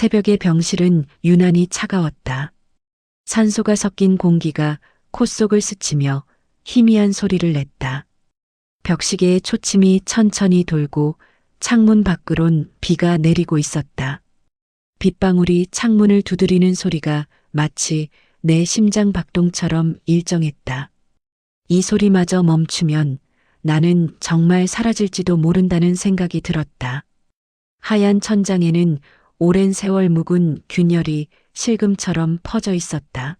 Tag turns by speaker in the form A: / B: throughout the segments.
A: 새벽의 병실은 유난히 차가웠다. 산소가 섞인 공기가 콧속을 스치며 희미한 소리를 냈다. 벽시계의 초침이 천천히 돌고 창문 밖으론 비가 내리고 있었다. 빗방울이 창문을 두드리는 소리가 마치 내 심장 박동처럼 일정했다. 이 소리마저 멈추면 나는 정말 사라질지도 모른다는 생각이 들었다. 하얀 천장에는 오랜 세월 묵은 균열이 실금처럼 퍼져 있었다.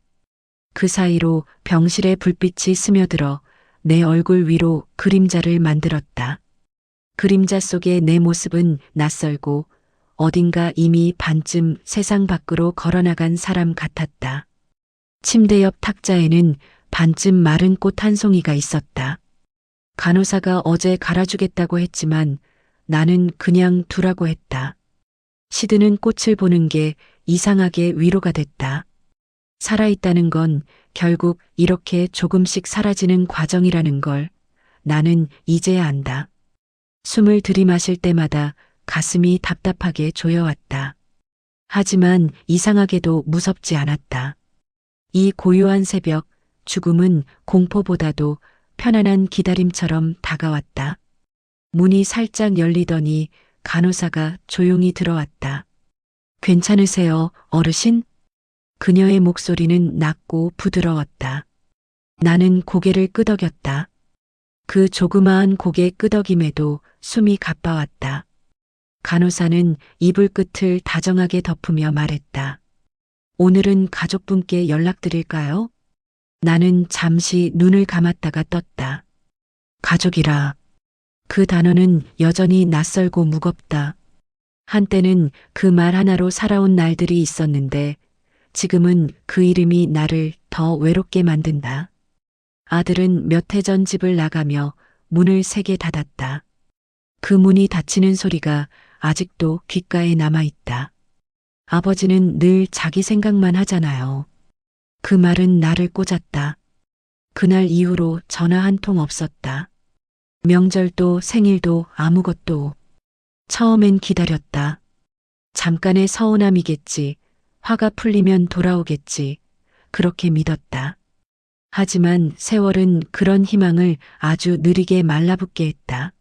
A: 그 사이로 병실의 불빛이 스며들어 내 얼굴 위로 그림자를 만들었다. 그림자 속의 내 모습은 낯설고 어딘가 이미 반쯤 세상 밖으로 걸어나간 사람 같았다. 침대 옆 탁자에는 반쯤 마른 꽃 한 송이가 있었다. 간호사가 어제 갈아주겠다고 했지만 나는 그냥 두라고 했다. 시드는 꽃을 보는 게 이상하게 위로가 됐다. 살아있다는 건 결국 이렇게 조금씩 사라지는 과정이라는 걸 나는 이제야 안다. 숨을 들이마실 때마다 가슴이 답답하게 조여왔다. 하지만 이상하게도 무섭지 않았다. 이 고요한 새벽, 죽음은 공포보다도 편안한 기다림처럼 다가왔다. 문이 살짝 열리더니 간호사가 조용히 들어왔다. 괜찮으세요, 어르신? 그녀의 목소리는 낮고 부드러웠다. 나는 고개를 끄덕였다. 그 조그마한 고개 끄덕임에도 숨이 가빠왔다. 간호사는 이불 끝을 다정하게 덮으며 말했다. 오늘은 가족분께 연락드릴까요? 나는 잠시 눈을 감았다가 떴다. 가족이라. 그 단어는 여전히 낯설고 무겁다. 한때는 그 말 하나로 살아온 날들이 있었는데 지금은 그 이름이 나를 더 외롭게 만든다. 아들은 몇 해 전 집을 나가며 문을 세게 닫았다. 그 문이 닫히는 소리가 아직도 귓가에 남아있다. 아버지는 늘 자기 생각만 하잖아요. 그 말은 나를 꽂았다. 그날 이후로 전화 한 통 없었다. 명절도 생일도 아무것도. 처음엔 기다렸다. 잠깐의 서운함이겠지. 화가 풀리면 돌아오겠지. 그렇게 믿었다. 하지만 세월은 그런 희망을 아주 느리게 말라붙게 했다.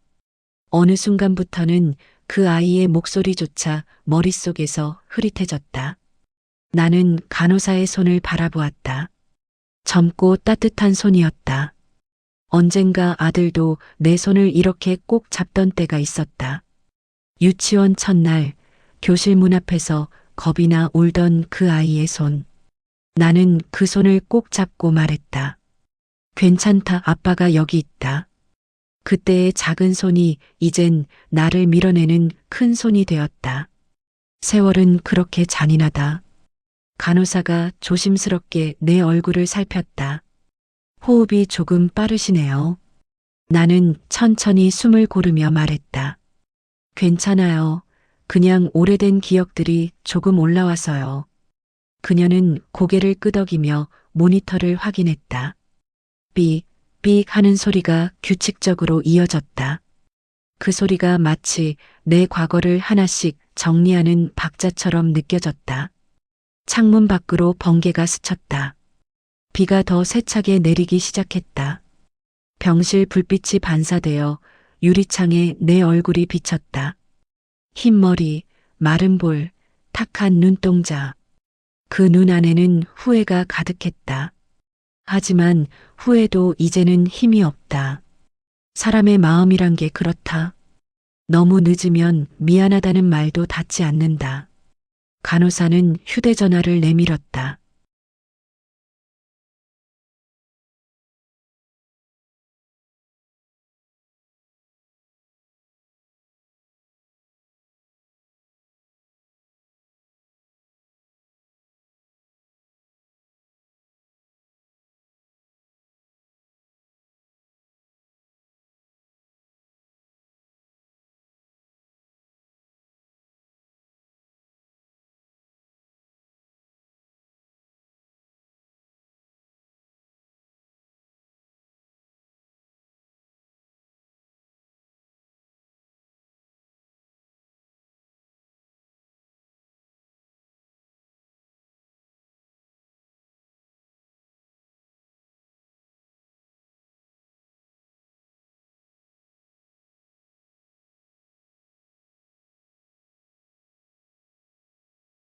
A: 어느 순간부터는 그 아이의 목소리조차 머릿속에서 흐릿해졌다. 나는 간호사의 손을 바라보았다. 젊고 따뜻한 손이었다. 언젠가 아들도 내 손을 이렇게 꼭 잡던 때가 있었다. 유치원 첫날 교실 문 앞에서 겁이 나 울던 그 아이의 손. 나는 그 손을 꼭 잡고 말했다. 괜찮다, 아빠가 여기 있다. 그때의 작은 손이 이젠 나를 밀어내는 큰 손이 되었다. 세월은 그렇게 잔인하다. 간호사가 조심스럽게 내 얼굴을 살폈다. 호흡이 조금 빠르시네요. 나는 천천히 숨을 고르며 말했다. 괜찮아요. 그냥 오래된 기억들이 조금 올라와서요. 그녀는 고개를 끄덕이며 모니터를 확인했다. 삑, 삑 하는 소리가 규칙적으로 이어졌다. 그 소리가 마치 내 과거를 하나씩 정리하는 박자처럼 느껴졌다. 창문 밖으로 번개가 스쳤다. 비가 더 세차게 내리기 시작했다. 병실 불빛이 반사되어 유리창에 내 얼굴이 비쳤다. 흰 머리, 마른 볼, 탁한 눈동자. 그 눈 안에는 후회가 가득했다. 하지만 후회도 이제는 힘이 없다. 사람의 마음이란 게 그렇다. 너무 늦으면 미안하다는 말도 닿지 않는다. 간호사는 휴대전화를 내밀었다.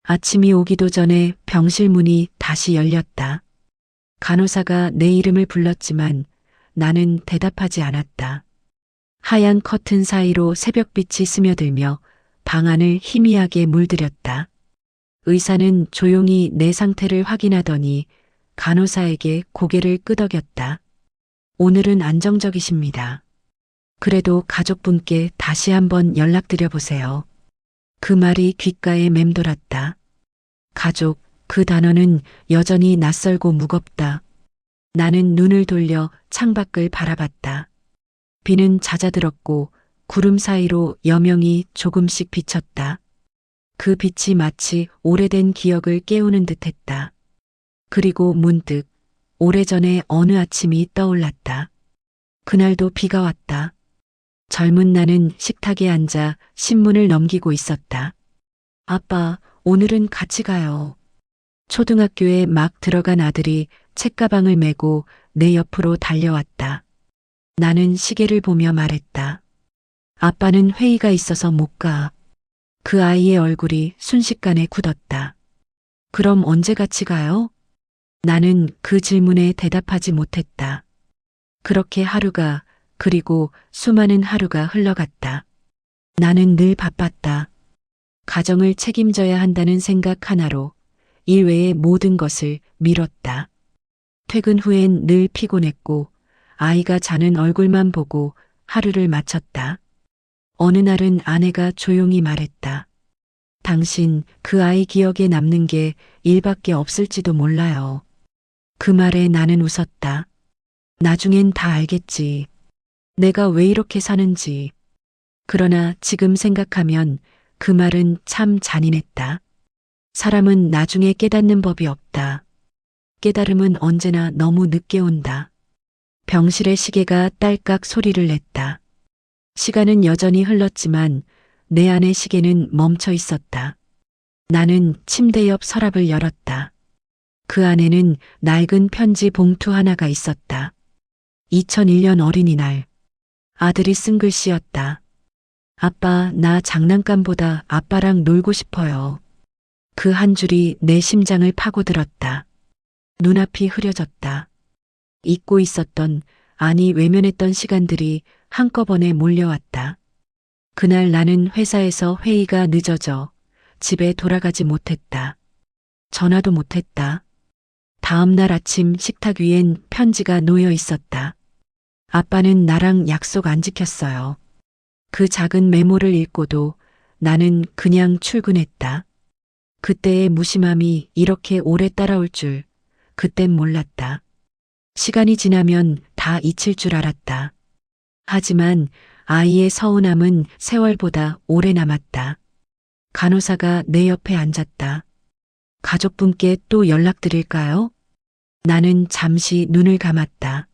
A: 아침이 오기도 전에 병실 문이 다시 열렸다. 간호사가 내 이름을 불렀지만 나는 대답하지 않았다. 하얀 커튼 사이로 새벽빛이 스며들며 방 안을 희미하게 물들였다. 의사는 조용히 내 상태를 확인하더니 간호사에게 고개를 끄덕였다. 오늘은 안정적이십니다. 그래도 가족분께 다시 한번 연락드려 보세요. 그 말이 귓가에 맴돌았다. 가족, 그 단어는 여전히 낯설고 무겁다. 나는 눈을 돌려 창밖을 바라봤다. 비는 잦아들었고 구름 사이로 여명이 조금씩 비쳤다. 그 빛이 마치 오래된 기억을 깨우는 듯했다. 그리고 문득 오래전에 어느 아침이 떠올랐다. 그날도 비가 왔다. 젊은 나는 식탁에 앉아 신문을 넘기고 있었다. 아빠, 오늘은 같이 가요. 초등학교에 막 들어간 아들이 책가방을 메고 내 옆으로 달려왔다. 나는 시계를 보며 말했다. 아빠는 회의가 있어서 못 가. 그 아이의 얼굴이 순식간에 굳었다. 그럼 언제 같이 가요? 나는 그 질문에 대답하지 못했다. 그렇게 하루가, 그리고 수많은 하루가 흘러갔다. 나는 늘 바빴다. 가정을 책임져야 한다는 생각 하나로 일 외의 모든 것을 미뤘다. 퇴근 후엔 늘 피곤했고 아이가 자는 얼굴만 보고 하루를 마쳤다. 어느 날은 아내가 조용히 말했다. 당신 그 아이 기억에 남는 게 일밖에 없을지도 몰라요. 그 말에 나는 웃었다. 나중엔 다 알겠지. 내가 왜 이렇게 사는지. 그러나 지금 생각하면 그 말은 참 잔인했다. 사람은 나중에 깨닫는 법이 없다. 깨달음은 언제나 너무 늦게 온다. 병실의 시계가 딸깍 소리를 냈다. 시간은 여전히 흘렀지만 내 안의 시계는 멈춰 있었다. 나는 침대 옆 서랍을 열었다. 그 안에는 낡은 편지 봉투 하나가 있었다. 2001년 어린이날. 아들이 쓴 글씨였다. 아빠, 나 장난감보다 아빠랑 놀고 싶어요. 그 한 줄이 내 심장을 파고들었다. 눈앞이 흐려졌다. 잊고 있었던, 아니 외면했던 시간들이 한꺼번에 몰려왔다. 그날 나는 회사에서 회의가 늦어져 집에 돌아가지 못했다. 전화도 못했다. 다음 날 아침 식탁 위엔 편지가 놓여 있었다. 아빠는 나랑 약속 안 지켰어요. 그 작은 메모를 읽고도 나는 그냥 출근했다. 그때의 무심함이 이렇게 오래 따라올 줄 그땐 몰랐다. 시간이 지나면 다 잊힐 줄 알았다. 하지만 아이의 서운함은 세월보다 오래 남았다. 간호사가 내 옆에 앉았다. 가족분께 또 연락드릴까요? 나는 잠시 눈을 감았다.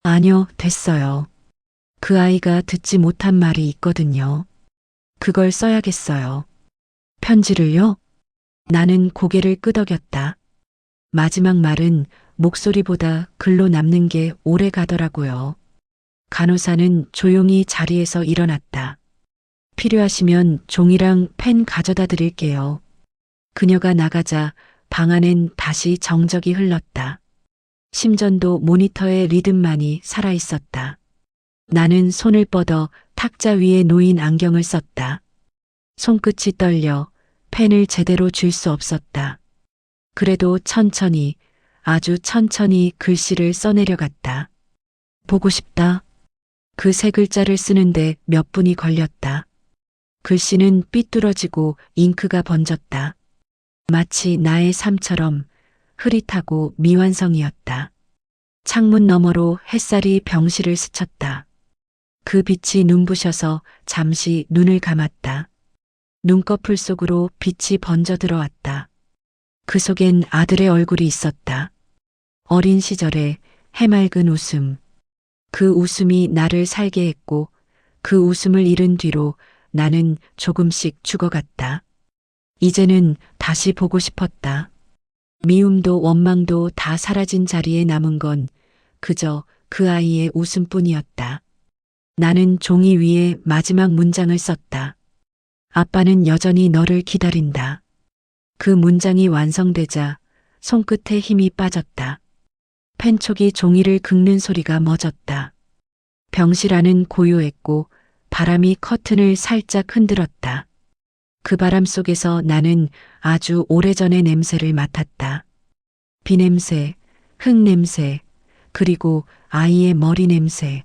A: 아니요, 됐어요. 그 아이가 듣지 못한 말이 있거든요. 그걸 써야겠어요. 편지를요? 나는 고개를 끄덕였다. 마지막 말은 목소리보다 글로 남는 게 오래 가더라고요. 간호사는 조용히 자리에서 일어났다. 필요하시면 종이랑 펜 가져다 드릴게요. 그녀가 나가자 방 안엔 다시 정적이 흘렀다. 심전도 모니터의 리듬만이 살아있었다. 나는 손을 뻗어 탁자 위에 놓인 안경을 썼다. 손끝이 떨려 펜을 제대로 쥘 수 없었다. 그래도 천천히, 아주 천천히 글씨를 써내려갔다. 보고 싶다. 그 세 글자를 쓰는데 몇 분이 걸렸다. 글씨는 삐뚤어지고 잉크가 번졌다. 마치 나의 삶처럼 흐릿하고 미완성이었다. 창문 너머로 햇살이 병실을 스쳤다. 그 빛이 눈부셔서 잠시 눈을 감았다. 눈꺼풀 속으로 빛이 번져 들어왔다. 그 속엔 아들의 얼굴이 있었다. 어린 시절의 해맑은 웃음. 그 웃음이 나를 살게 했고 그 웃음을 잃은 뒤로 나는 조금씩 죽어갔다. 이제는 다시 보고 싶었다. 미움도 원망도 다 사라진 자리에 남은 건 그저 그 아이의 웃음뿐이었다. 나는 종이 위에 마지막 문장을 썼다. 아빠는 여전히 너를 기다린다. 그 문장이 완성되자 손끝에 힘이 빠졌다. 펜촉이 종이를 긁는 소리가 멎었다. 병실 안은 고요했고 바람이 커튼을 살짝 흔들었다. 그 바람 속에서 나는 아주 오래전의 냄새를 맡았다. 비냄새, 흙냄새, 그리고 아이의 머리 냄새.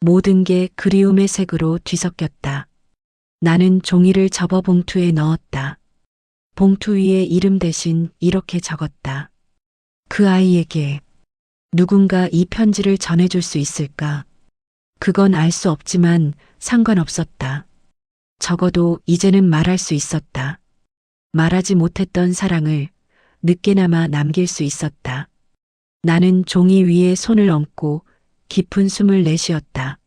A: 모든 게 그리움의 색으로 뒤섞였다. 나는 종이를 접어 봉투에 넣었다. 봉투 위에 이름 대신 이렇게 적었다. 그 아이에게 누군가 이 편지를 전해줄 수 있을까? 그건 알 수 없지만 상관없었다. 적어도 이제는 말할 수 있었다. 말하지 못했던 사랑을 늦게나마 남길 수 있었다. 나는 종이 위에 손을 얹고 깊은 숨을 내쉬었다.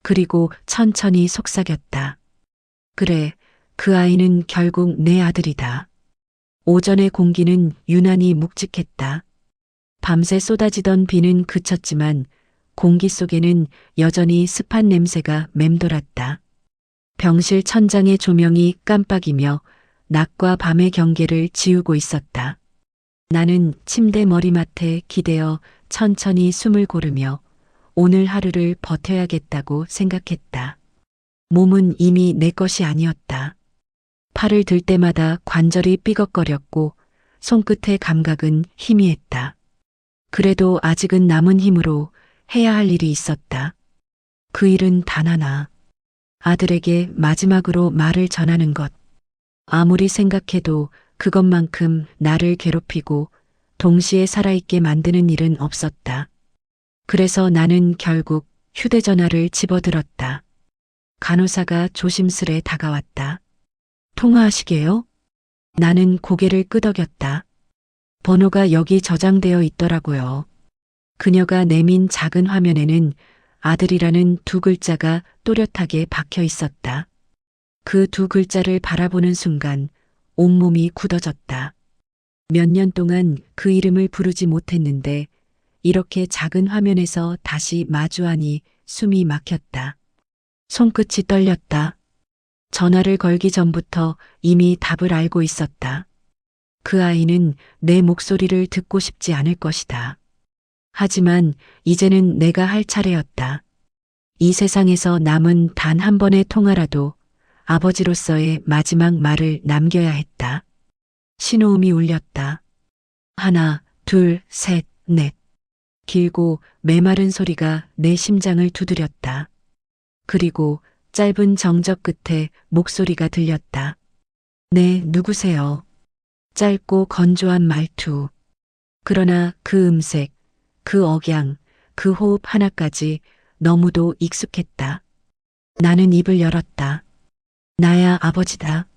A: 그리고 천천히 속삭였다. 그래, 그 아이는 결국 내 아들이다. 오전의 공기는 유난히 묵직했다. 밤새 쏟아지던 비는 그쳤지만 공기 속에는 여전히 습한 냄새가 맴돌았다. 병실 천장의 조명이 깜빡이며 낮과 밤의 경계를 지우고 있었다. 나는 침대 머리맡에 기대어 천천히 숨을 고르며 오늘 하루를 버텨야겠다고 생각했다. 몸은 이미 내 것이 아니었다. 팔을 들 때마다 관절이 삐걱거렸고 손끝의 감각은 희미했다. 그래도 아직은 남은 힘으로 해야 할 일이 있었다. 그 일은 단 하나. 아들에게 마지막으로 말을 전하는 것. 아무리 생각해도 그것만큼 나를 괴롭히고 동시에 살아있게 만드는 일은 없었다. 그래서 나는 결국 휴대전화를 집어들었다. 간호사가 조심스레 다가왔다. 통화하시게요? 나는 고개를 끄덕였다. 번호가 여기 저장되어 있더라고요. 그녀가 내민 작은 화면에는 아들이라는 두 글자가 또렷하게 박혀 있었다. 그 두 글자를 바라보는 순간 온몸이 굳어졌다. 몇 년 동안 그 이름을 부르지 못했는데 이렇게 작은 화면에서 다시 마주하니 숨이 막혔다. 손끝이 떨렸다. 전화를 걸기 전부터 이미 답을 알고 있었다. 그 아이는 내 목소리를 듣고 싶지 않을 것이다. 하지만 이제는 내가 할 차례였다. 이 세상에서 남은 단 한 번의 통화라도 아버지로서의 마지막 말을 남겨야 했다. 신호음이 울렸다. 하나, 둘, 셋, 넷. 길고 메마른 소리가 내 심장을 두드렸다. 그리고 짧은 정적 끝에 목소리가 들렸다. 네, 누구세요? 짧고 건조한 말투. 그러나 그 음색, 그 억양, 그 호흡 하나까지 너무도 익숙했다. 나는 입을 열었다. 나야 아버지다.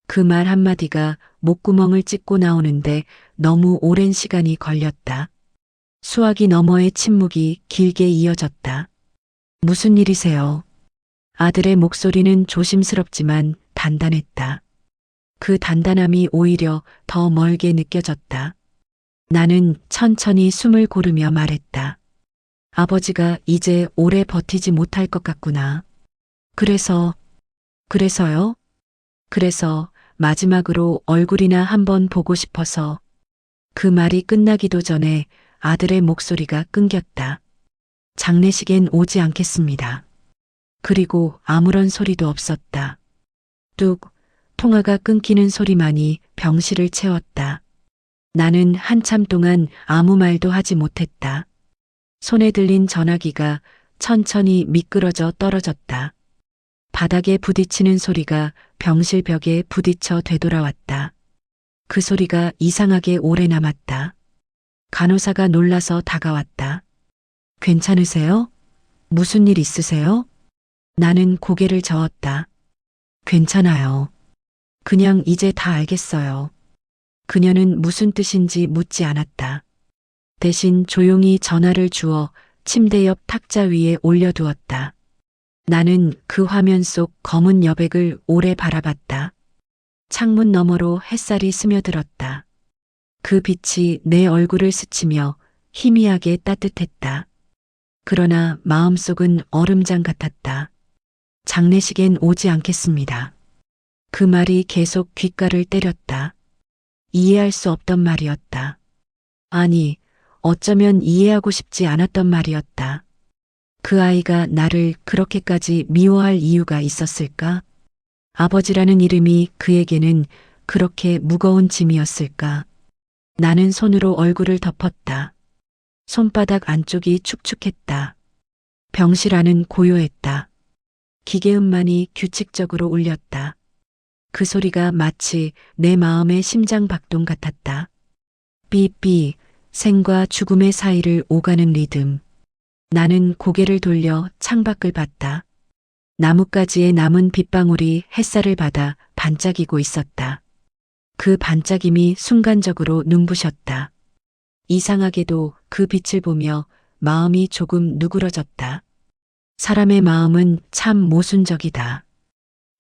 A: 그 말 한마디가 목구멍을 찢고 나오는데 너무 오랜 시간이 걸렸다. 수화기 너머의 침묵이 길게 이어졌다. 무슨 일이세요? 아들의 목소리는 조심스럽지만 단단했다. 그 단단함이 오히려 더 멀게 느껴졌다. 나는 천천히 숨을 고르며 말했다. 아버지가 이제 오래 버티지 못할 것 같구나. 그래서요? 그래서 마지막으로 얼굴이나 한번 보고 싶어서. 그 말이 끝나기도 전에 아들의 목소리가 끊겼다. 장례식엔 오지 않겠습니다. 그리고 아무런 소리도 없었다. 뚝, 통화가 끊기는 소리만이 병실을 채웠다. 나는 한참 동안 아무 말도 하지 못했다. 손에 들린 전화기가 천천히 미끄러져 떨어졌다. 바닥에 부딪히는 소리가 병실 벽에 부딪혀 되돌아왔다. 그 소리가 이상하게 오래 남았다. 간호사가 놀라서 다가왔다. 괜찮으세요? 무슨 일 있으세요? 나는 고개를 저었다. 괜찮아요. 그냥 이제 다 알겠어요. 그녀는 무슨 뜻인지 묻지 않았다. 대신 조용히 전화를 주워 침대 옆 탁자 위에 올려두었다. 나는 그 화면 속 검은 여백을 오래 바라봤다. 창문 너머로 햇살이 스며들었다. 그 빛이 내 얼굴을 스치며 희미하게 따뜻했다. 그러나 마음속은 얼음장 같았다. 장례식엔 오지 않겠습니다. 그 말이 계속 귓가를 때렸다. 이해할 수 없던 말이었다. 아니, 어쩌면 이해하고 싶지 않았던 말이었다. 그 아이가 나를 그렇게까지 미워할 이유가 있었을까? 아버지라는 이름이 그에게는 그렇게 무거운 짐이었을까? 나는 손으로 얼굴을 덮었다. 손바닥 안쪽이 축축했다. 병실안은 고요했다. 기계음만이 규칙적으로 울렸다. 그 소리가 마치 내 마음의 심장 박동 같았다. 삐삐, 생과 죽음의 사이를 오가는 리듬. 나는 고개를 돌려 창밖을 봤다. 나뭇가지에 남은 빗방울이 햇살을 받아 반짝이고 있었다. 그 반짝임이 순간적으로 눈부셨다. 이상하게도 그 빛을 보며 마음이 조금 누그러졌다. 사람의 마음은 참 모순적이다.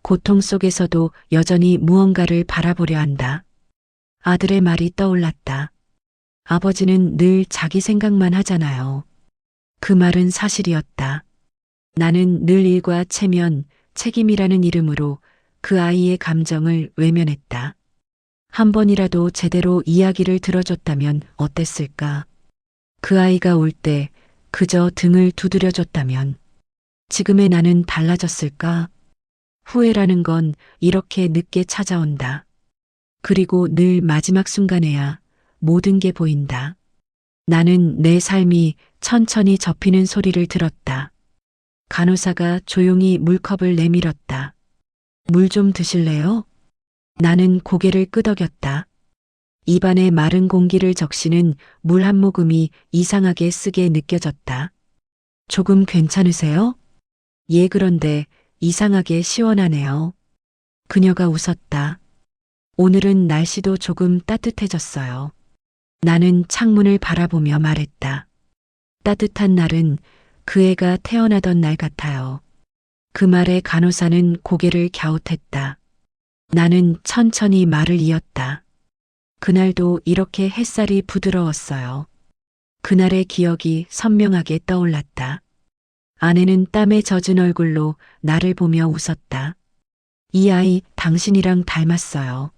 A: 고통 속에서도 여전히 무언가를 바라보려 한다. 아들의 말이 떠올랐다. 아버지는 늘 자기 생각만 하잖아요. 그 말은 사실이었다. 나는 늘 일과 체면, 책임이라는 이름으로 그 아이의 감정을 외면했다. 한 번이라도 제대로 이야기를 들어줬다면 어땠을까? 그 아이가 울 때 그저 등을 두드려줬다면 지금의 나는 달라졌을까? 후회라는 건 이렇게 늦게 찾아온다. 그리고 늘 마지막 순간에야 모든 게 보인다. 나는 내 삶이 천천히 접히는 소리를 들었다. 간호사가 조용히 물컵을 내밀었다. 물 좀 드실래요? 나는 고개를 끄덕였다. 입안에 마른 공기를 적시는 물 한 모금이 이상하게 쓰게 느껴졌다. 조금 괜찮으세요? 예, 그런데 이상하게 시원하네요. 그녀가 웃었다. 오늘은 날씨도 조금 따뜻해졌어요. 나는 창문을 바라보며 말했다. 따뜻한 날은 그 애가 태어나던 날 같아요. 그 말에 간호사는 고개를 갸웃했다. 나는 천천히 말을 이었다. 그날도 이렇게 햇살이 부드러웠어요. 그날의 기억이 선명하게 떠올랐다. 아내는 땀에 젖은 얼굴로 나를 보며 웃었다. 이 아이 당신이랑 닮았어요.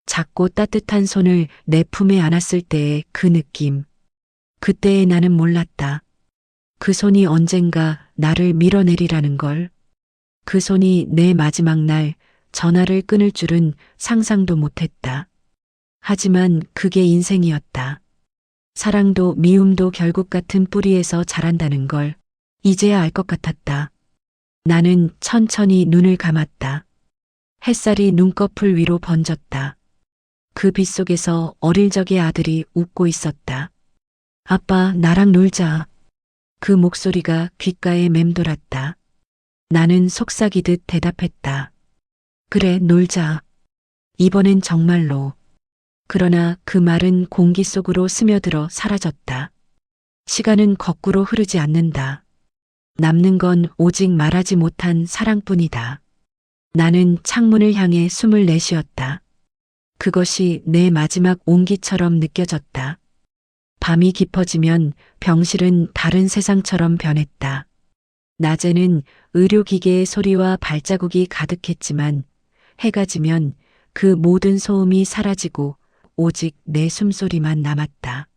A: 작고 따뜻한 손을 내 품에 안았을 때의 그 느낌. 그때의 나는 몰랐다. 그 손이 언젠가 나를 밀어내리라는 걸. 그 손이 내 마지막 날 전화를 끊을 줄은 상상도 못했다. 하지만 그게 인생이었다. 사랑도 미움도 결국 같은 뿌리에서 자란다는 걸 이제야 알 것 같았다. 나는 천천히 눈을 감았다. 햇살이 눈꺼풀 위로 번졌다. 그 빛 속에서 어릴 적의 아들이 웃고 있었다. 아빠, 나랑 놀자. 그 목소리가 귓가에 맴돌았다. 나는 속삭이듯 대답했다. 그래, 놀자. 이번엔 정말로. 그러나 그 말은 공기 속으로 스며들어 사라졌다. 시간은 거꾸로 흐르지 않는다. 남는 건 오직 말하지 못한 사랑뿐이다. 나는 창문을 향해 숨을 내쉬었다. 그것이 내 마지막 온기처럼 느껴졌다. 밤이 깊어지면 병실은 다른 세상처럼 변했다. 낮에는 의료기계의 소리와 발자국이 가득했지만 해가 지면 그 모든 소음이 사라지고 오직 내 숨소리만 남았다.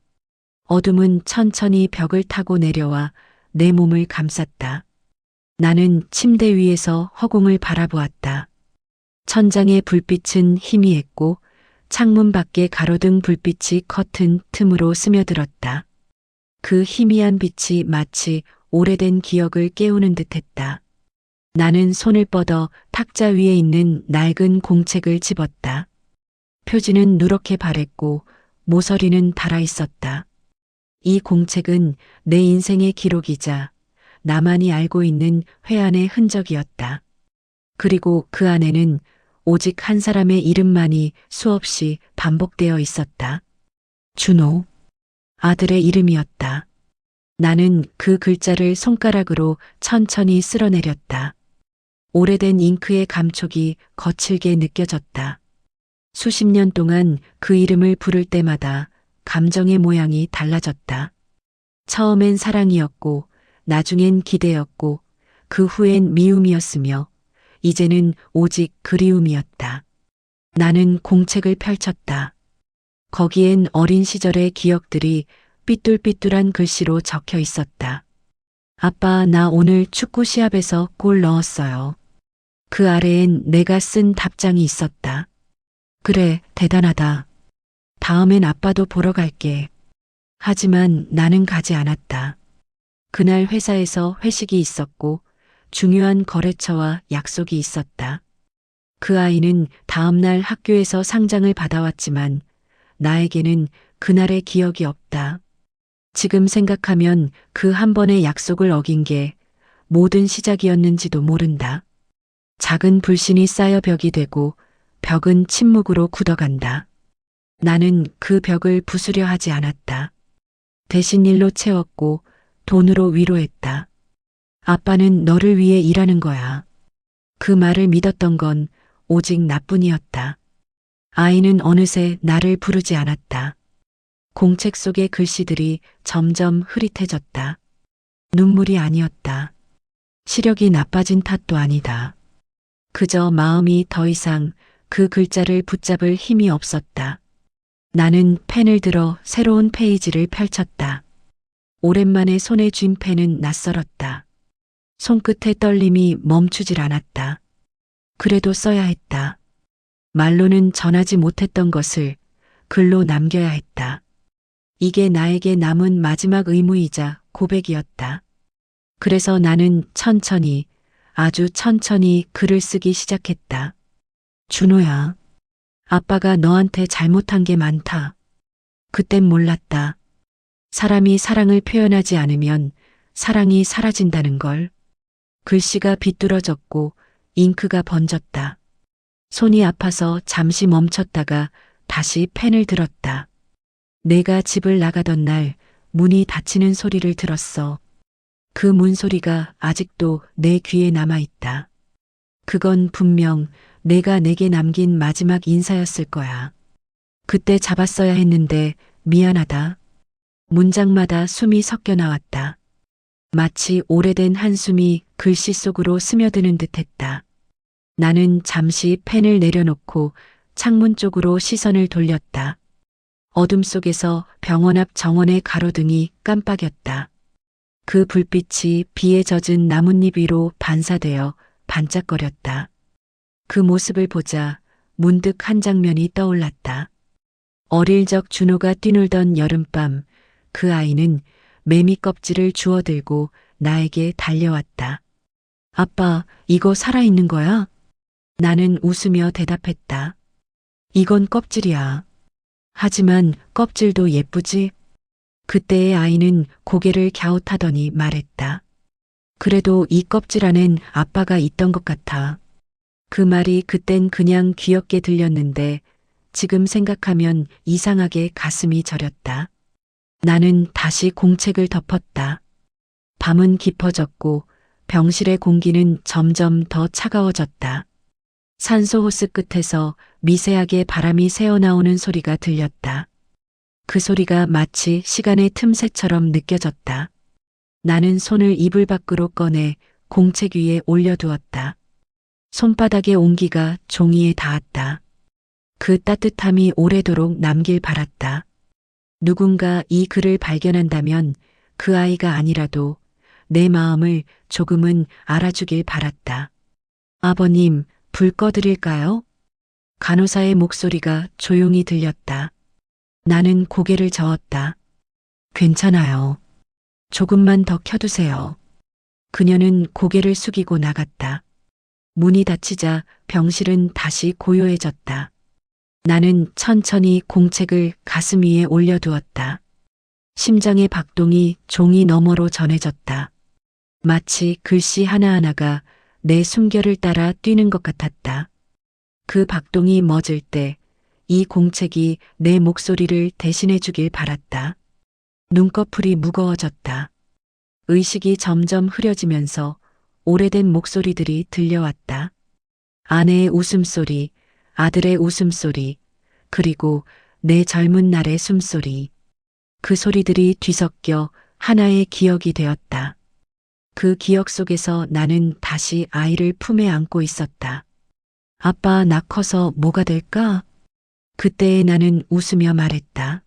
A: 어둠은 천천히 벽을 타고 내려와 내 몸을 감쌌다. 나는 침대 위에서 허공을 바라보았다. 천장의 불빛은 희미했고 창문 밖에 가로등 불빛이 커튼 틈으로 스며들었다. 그 희미한 빛이 마치 오래된 기억을 깨우는 듯했다. 나는 손을 뻗어 탁자 위에 있는 낡은 공책을 집었다. 표지는 누렇게 바랬고 모서리는 닳아 있었다. 이 공책은 내 인생의 기록이자 나만이 알고 있는 회한의 흔적이었다. 그리고 그 안에는 오직 한 사람의 이름만이 수없이 반복되어 있었다. 준호. 아들의 이름이었다. 나는 그 글자를 손가락으로 천천히 쓸어내렸다. 오래된 잉크의 감촉이 거칠게 느껴졌다. 수십 년 동안 그 이름을 부를 때마다 감정의 모양이 달라졌다. 처음엔 사랑이었고, 나중엔 기대였고, 그 후엔 미움이었으며, 이제는 오직 그리움이었다. 나는 공책을 펼쳤다. 거기엔 어린 시절의 기억들이 삐뚤삐뚤한 글씨로 적혀 있었다. 아빠, 나 오늘 축구 시합에서 골 넣었어요. 그 아래엔 내가 쓴 답장이 있었다. 그래, 대단하다. 다음엔 아빠도 보러 갈게. 하지만 나는 가지 않았다. 그날 회사에서 회식이 있었고 중요한 거래처와 약속이 있었다. 그 아이는 다음날 학교에서 상장을 받아왔지만 나에게는 그날의 기억이 없다. 지금 생각하면 그 한 번의 약속을 어긴 게 모든 시작이었는지도 모른다. 작은 불신이 쌓여 벽이 되고 벽은 침묵으로 굳어간다. 나는 그 벽을 부수려 하지 않았다. 대신 일로 채웠고 돈으로 위로했다. 아빠는 너를 위해 일하는 거야. 그 말을 믿었던 건 오직 나뿐이었다. 아이는 어느새 나를 부르지 않았다. 공책 속의 글씨들이 점점 흐릿해졌다. 눈물이 아니었다. 시력이 나빠진 탓도 아니다. 그저 마음이 더 이상 그 글자를 붙잡을 힘이 없었다. 나는 펜을 들어 새로운 페이지를 펼쳤다. 오랜만에 손에 쥔 펜은 낯설었다. 손끝의 떨림이 멈추질 않았다. 그래도 써야 했다. 말로는 전하지 못했던 것을 글로 남겨야 했다. 이게 나에게 남은 마지막 의무이자 고백이었다. 그래서 나는 천천히, 아주 천천히 글을 쓰기 시작했다. 준호야, 아빠가 너한테 잘못한 게 많다. 그땐 몰랐다. 사람이 사랑을 표현하지 않으면 사랑이 사라진다는 걸. 글씨가 비뚤어졌고 잉크가 번졌다. 손이 아파서 잠시 멈췄다가 다시 펜을 들었다. 내가 집을 나가던 날 문이 닫히는 소리를 들었어. 그 문소리가 아직도 내 귀에 남아있다. 그건 분명 내가 내게 남긴 마지막 인사였을 거야. 그때 잡았어야 했는데 미안하다. 문장마다 숨이 섞여 나왔다. 마치 오래된 한숨이 글씨 속으로 스며드는 듯했다. 나는 잠시 펜을 내려놓고 창문 쪽으로 시선을 돌렸다. 어둠 속에서 병원 앞 정원의 가로등이 깜빡였다. 그 불빛이 비에 젖은 나뭇잎 위로 반사되어 반짝거렸다. 그 모습을 보자 문득 한 장면이 떠올랐다. 어릴 적 준호가 뛰놀던 여름밤, 그 아이는 매미 껍질을 주워들고 나에게 달려왔다. 아빠, 이거 살아있는 거야? 나는 웃으며 대답했다. 이건 껍질이야. 하지만 껍질도 예쁘지? 그때의 아이는 고개를 갸웃하더니 말했다. 그래도 이 껍질 안엔 아빠가 있던 것 같아. 그 말이 그땐 그냥 귀엽게 들렸는데 지금 생각하면 이상하게 가슴이 저렸다. 나는 다시 공책을 덮었다. 밤은 깊어졌고 병실의 공기는 점점 더 차가워졌다. 산소 호스 끝에서 미세하게 바람이 새어나오는 소리가 들렸다. 그 소리가 마치 시간의 틈새처럼 느껴졌다. 나는 손을 이불 밖으로 꺼내 공책 위에 올려두었다. 손바닥의 온기가 종이에 닿았다. 그 따뜻함이 오래도록 남길 바랐다. 누군가 이 글을 발견한다면 그 아이가 아니라도 내 마음을 조금은 알아주길 바랐다. 아버님, 불 꺼드릴까요? 간호사의 목소리가 조용히 들렸다. 나는 고개를 저었다. 괜찮아요. 조금만 더 켜두세요. 그녀는 고개를 숙이고 나갔다. 문이 닫히자 병실은 다시 고요해졌다. 나는 천천히 공책을 가슴 위에 올려두었다. 심장의 박동이 종이 너머로 전해졌다. 마치 글씨 하나하나가 내 숨결을 따라 뛰는 것 같았다. 그 박동이 멎을 때 이 공책이 내 목소리를 대신해 주길 바랐다. 눈꺼풀이 무거워졌다. 의식이 점점 흐려지면서 오래된 목소리들이 들려왔다. 아내의 웃음소리, 아들의 웃음소리, 그리고 내 젊은 날의 숨소리. 그 소리들이 뒤섞여 하나의 기억이 되었다. 그 기억 속에서 나는 다시 아이를 품에 안고 있었다. 아빠, 나 커서 뭐가 될까? 그때의 나는 웃으며 말했다.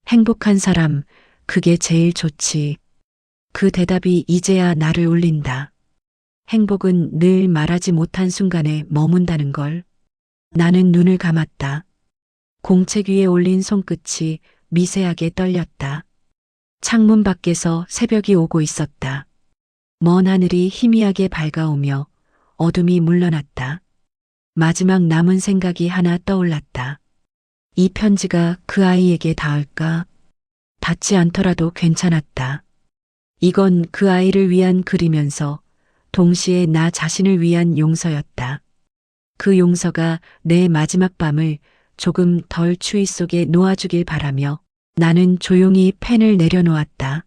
A: 행복한 사람, 그게 제일 좋지. 그 대답이 이제야 나를 울린다. 행복은 늘 말하지 못한 순간에 머문다는 걸. 나는 눈을 감았다. 공책 위에 올린 손끝이 미세하게 떨렸다. 창문 밖에서 새벽이 오고 있었다. 먼 하늘이 희미하게 밝아오며 어둠이 물러났다. 마지막 남은 생각이 하나 떠올랐다. 이 편지가 그 아이에게 닿을까? 닿지 않더라도 괜찮았다. 이건 그 아이를 위한 글이면서 동시에 나 자신을 위한 용서였다. 그 용서가 내 마지막 밤을 조금 덜 추위 속에 놓아주길 바라며 나는 조용히 펜을 내려놓았다.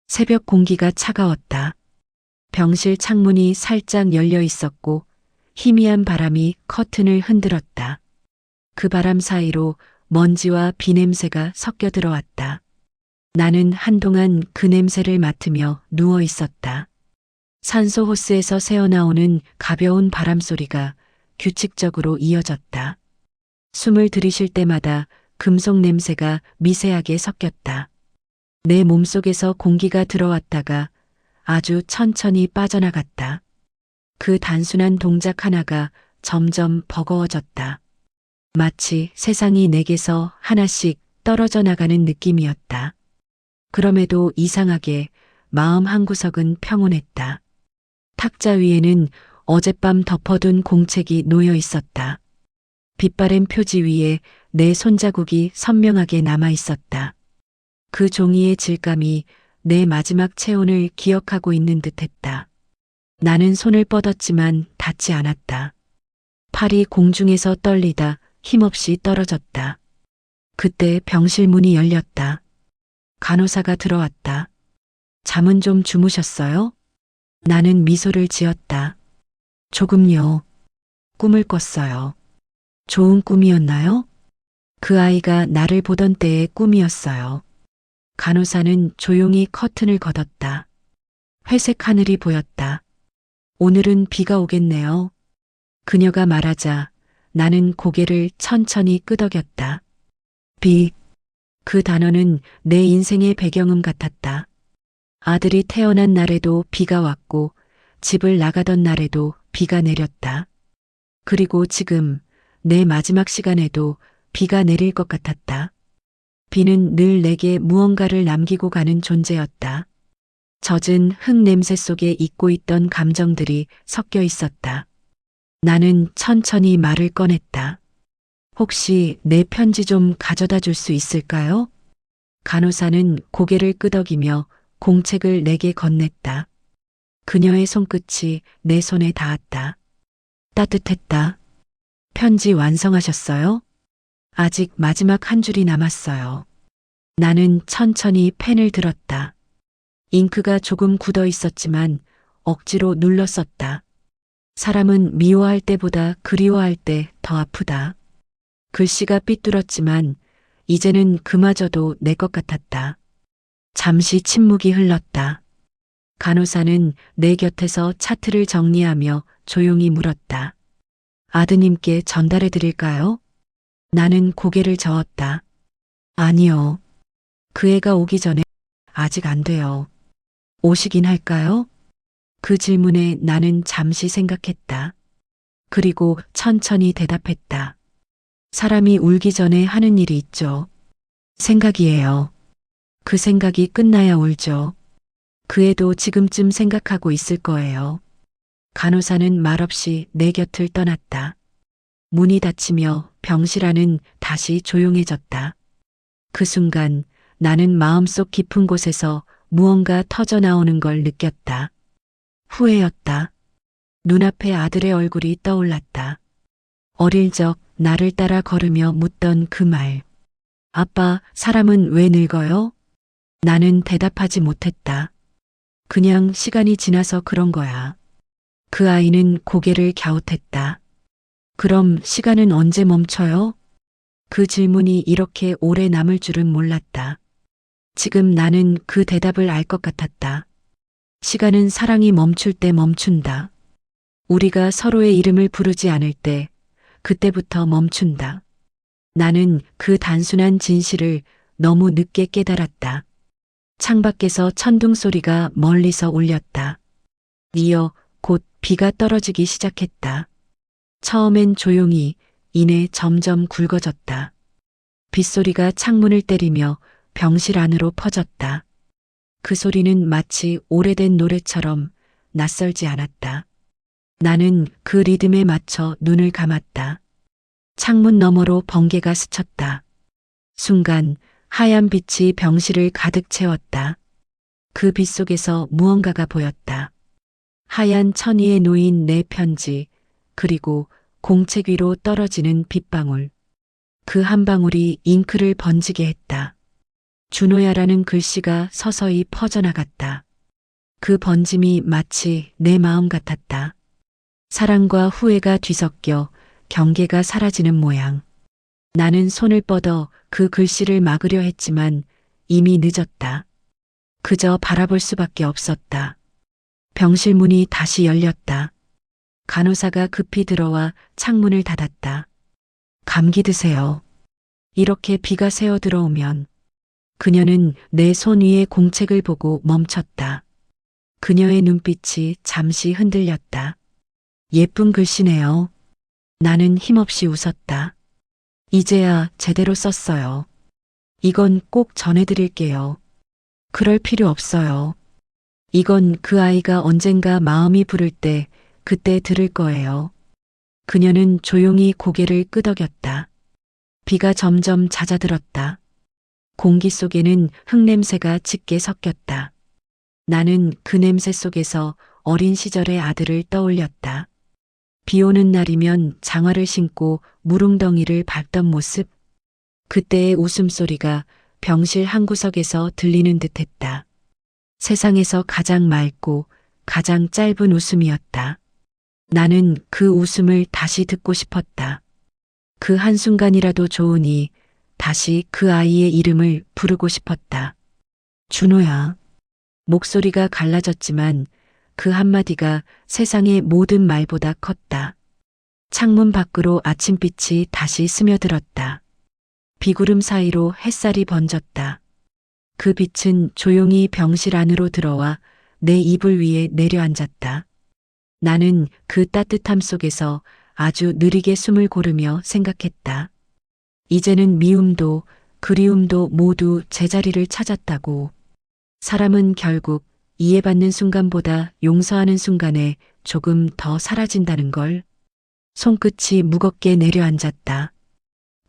A: 새벽 공기가 차가웠다. 병실 창문이 살짝 열려 있었고 희미한 바람이 커튼을 흔들었다. 그 바람 사이로 먼지와 비 냄새가 섞여 들어왔다. 나는 한동안 그 냄새를 맡으며 누워 있었다. 산소 호스에서 새어나오는 가벼운 바람 소리가 규칙적으로 이어졌다. 숨을 들이쉴 때마다 금속 냄새가 미세하게 섞였다. 내 몸속에서 공기가 들어왔다가 아주 천천히 빠져나갔다. 그 단순한 동작 하나가 점점 버거워졌다. 마치 세상이 내게서 하나씩 떨어져 나가는 느낌이었다. 그럼에도 이상하게 마음 한구석은 평온했다. 탁자 위에는 어젯밤 덮어둔 공책이 놓여 있었다. 빛바랜 표지 위에 내 손자국이 선명하게 남아 있었다. 그 종이의 질감이 내 마지막 체온을 기억하고 있는 듯했다. 나는 손을 뻗었지만 닿지 않았다. 팔이 공중에서 떨리다 힘없이 떨어졌다. 그때 병실 문이 열렸다. 간호사가 들어왔다. 잠은 좀 주무셨어요? 나는 미소를 지었다. 조금요. 꿈을 꿨어요. 좋은 꿈이었나요? 그 아이가 나를 보던 때의 꿈이었어요. 간호사는 조용히 커튼을 걷었다. 회색 하늘이 보였다. 오늘은 비가 오겠네요. 그녀가 말하자 나는 고개를 천천히 끄덕였다. 비. 그 단어는 내 인생의 배경음 같았다. 아들이 태어난 날에도 비가 왔고 집을 나가던 날에도 비가 내렸다. 그리고 지금 내 마지막 시간에도 비가 내릴 것 같았다. 비는 늘 내게 무언가를 남기고 가는 존재였다. 젖은 흙 냄새 속에 잊고 있던 감정들이 섞여 있었다. 나는 천천히 말을 꺼냈다. 혹시 내 편지 좀 가져다 줄 수 있을까요? 간호사는 고개를 끄덕이며 공책을 내게 건넸다. 그녀의 손끝이 내 손에 닿았다. 따뜻했다. 편지 완성하셨어요? 아직 마지막 한 줄이 남았어요. 나는 천천히 펜을 들었다. 잉크가 조금 굳어 있었지만 억지로 눌러 썼다. 사람은 미워할 때보다 그리워할 때 더 아프다. 글씨가 삐뚤었지만 이제는 그마저도 내 것 같았다. 잠시 침묵이 흘렀다. 간호사는 내 곁에서 차트를 정리하며 조용히 물었다. 아드님께 전달해 드릴까요? 나는 고개를 저었다. 아니요. 그 애가 오기 전에 아직 안 돼요. 오시긴 할까요? 그 질문에 나는 잠시 생각했다. 그리고 천천히 대답했다. 사람이 울기 전에 하는 일이 있죠. 생각이에요. 그 생각이 끝나야 울죠. 그 애도 지금쯤 생각하고 있을 거예요. 간호사는 말없이 내 곁을 떠났다. 문이 닫히며 병실 안은 다시 조용해졌다. 그 순간 나는 마음속 깊은 곳에서 무언가 터져 나오는 걸 느꼈다. 후회였다. 눈앞에 아들의 얼굴이 떠올랐다. 어릴 적 나를 따라 걸으며 묻던 그 말. 아빠, 사람은 왜 늙어요? 나는 대답하지 못했다. 그냥 시간이 지나서 그런 거야. 그 아이는 고개를 갸웃했다. 그럼 시간은 언제 멈춰요? 그 질문이 이렇게 오래 남을 줄은 몰랐다. 지금 나는 그 대답을 알 것 같았다. 시간은 사랑이 멈출 때 멈춘다. 우리가 서로의 이름을 부르지 않을 때, 그때부터 멈춘다. 나는 그 단순한 진실을 너무 늦게 깨달았다. 창밖에서 천둥 소리가 멀리서 울렸다. 이어 곧 비가 떨어지기 시작했다. 처음엔 조용히, 이내 점점 굵어졌다. 빗소리가 창문을 때리며 병실 안으로 퍼졌다. 그 소리는 마치 오래된 노래처럼 낯설지 않았다. 나는 그 리듬에 맞춰 눈을 감았다. 창문 너머로 번개가 스쳤다. 순간 하얀 빛이 병실을 가득 채웠다. 그 빛 속에서 무언가가 보였다. 하얀 천이에 놓인 내 편지, 그리고 공책 위로 떨어지는 빗방울. 그 한 방울이 잉크를 번지게 했다. 준호야라는 글씨가 서서히 퍼져나갔다. 그 번짐이 마치 내 마음 같았다. 사랑과 후회가 뒤섞여 경계가 사라지는 모양. 나는 손을 뻗어 그 글씨를 막으려 했지만 이미 늦었다. 그저 바라볼 수밖에 없었다. 병실 문이 다시 열렸다. 간호사가 급히 들어와 창문을 닫았다. 감기 드세요. 이렇게 비가 새어 들어오면. 그녀는 내 손 위에 공책을 보고 멈췄다. 그녀의 눈빛이 잠시 흔들렸다. 예쁜 글씨네요. 나는 힘없이 웃었다. 이제야 제대로 썼어요. 이건 꼭 전해드릴게요. 그럴 필요 없어요. 이건 그 아이가 언젠가 마음이 부를 때 그때 들을 거예요. 그녀는 조용히 고개를 끄덕였다. 비가 점점 잦아들었다. 공기 속에는 흙냄새가 짙게 섞였다. 나는 그 냄새 속에서 어린 시절의 아들을 떠올렸다. 비 오는 날이면 장화를 신고 무릉덩이를 밟던 모습. 그때의 웃음소리가 병실 한 구석에서 들리는 듯했다. 세상에서 가장 맑고 가장 짧은 웃음이었다. 나는 그 웃음을 다시 듣고 싶었다. 그 한순간이라도 좋으니 다시 그 아이의 이름을 부르고 싶었다. 준호야. 목소리가 갈라졌지만 그 한마디가 세상의 모든 말보다 컸다. 창문 밖으로 아침빛이 다시 스며들었다. 비구름 사이로 햇살이 번졌다. 그 빛은 조용히 병실 안으로 들어와 내 이불 위에 내려앉았다. 나는 그 따뜻함 속에서 아주 느리게 숨을 고르며 생각했다. 이제는 미움도 그리움도 모두 제자리를 찾았다고. 사람은 결국 이해받는 순간보다 용서하는 순간에 조금 더 사라진다는 걸. 손끝이 무겁게 내려앉았다.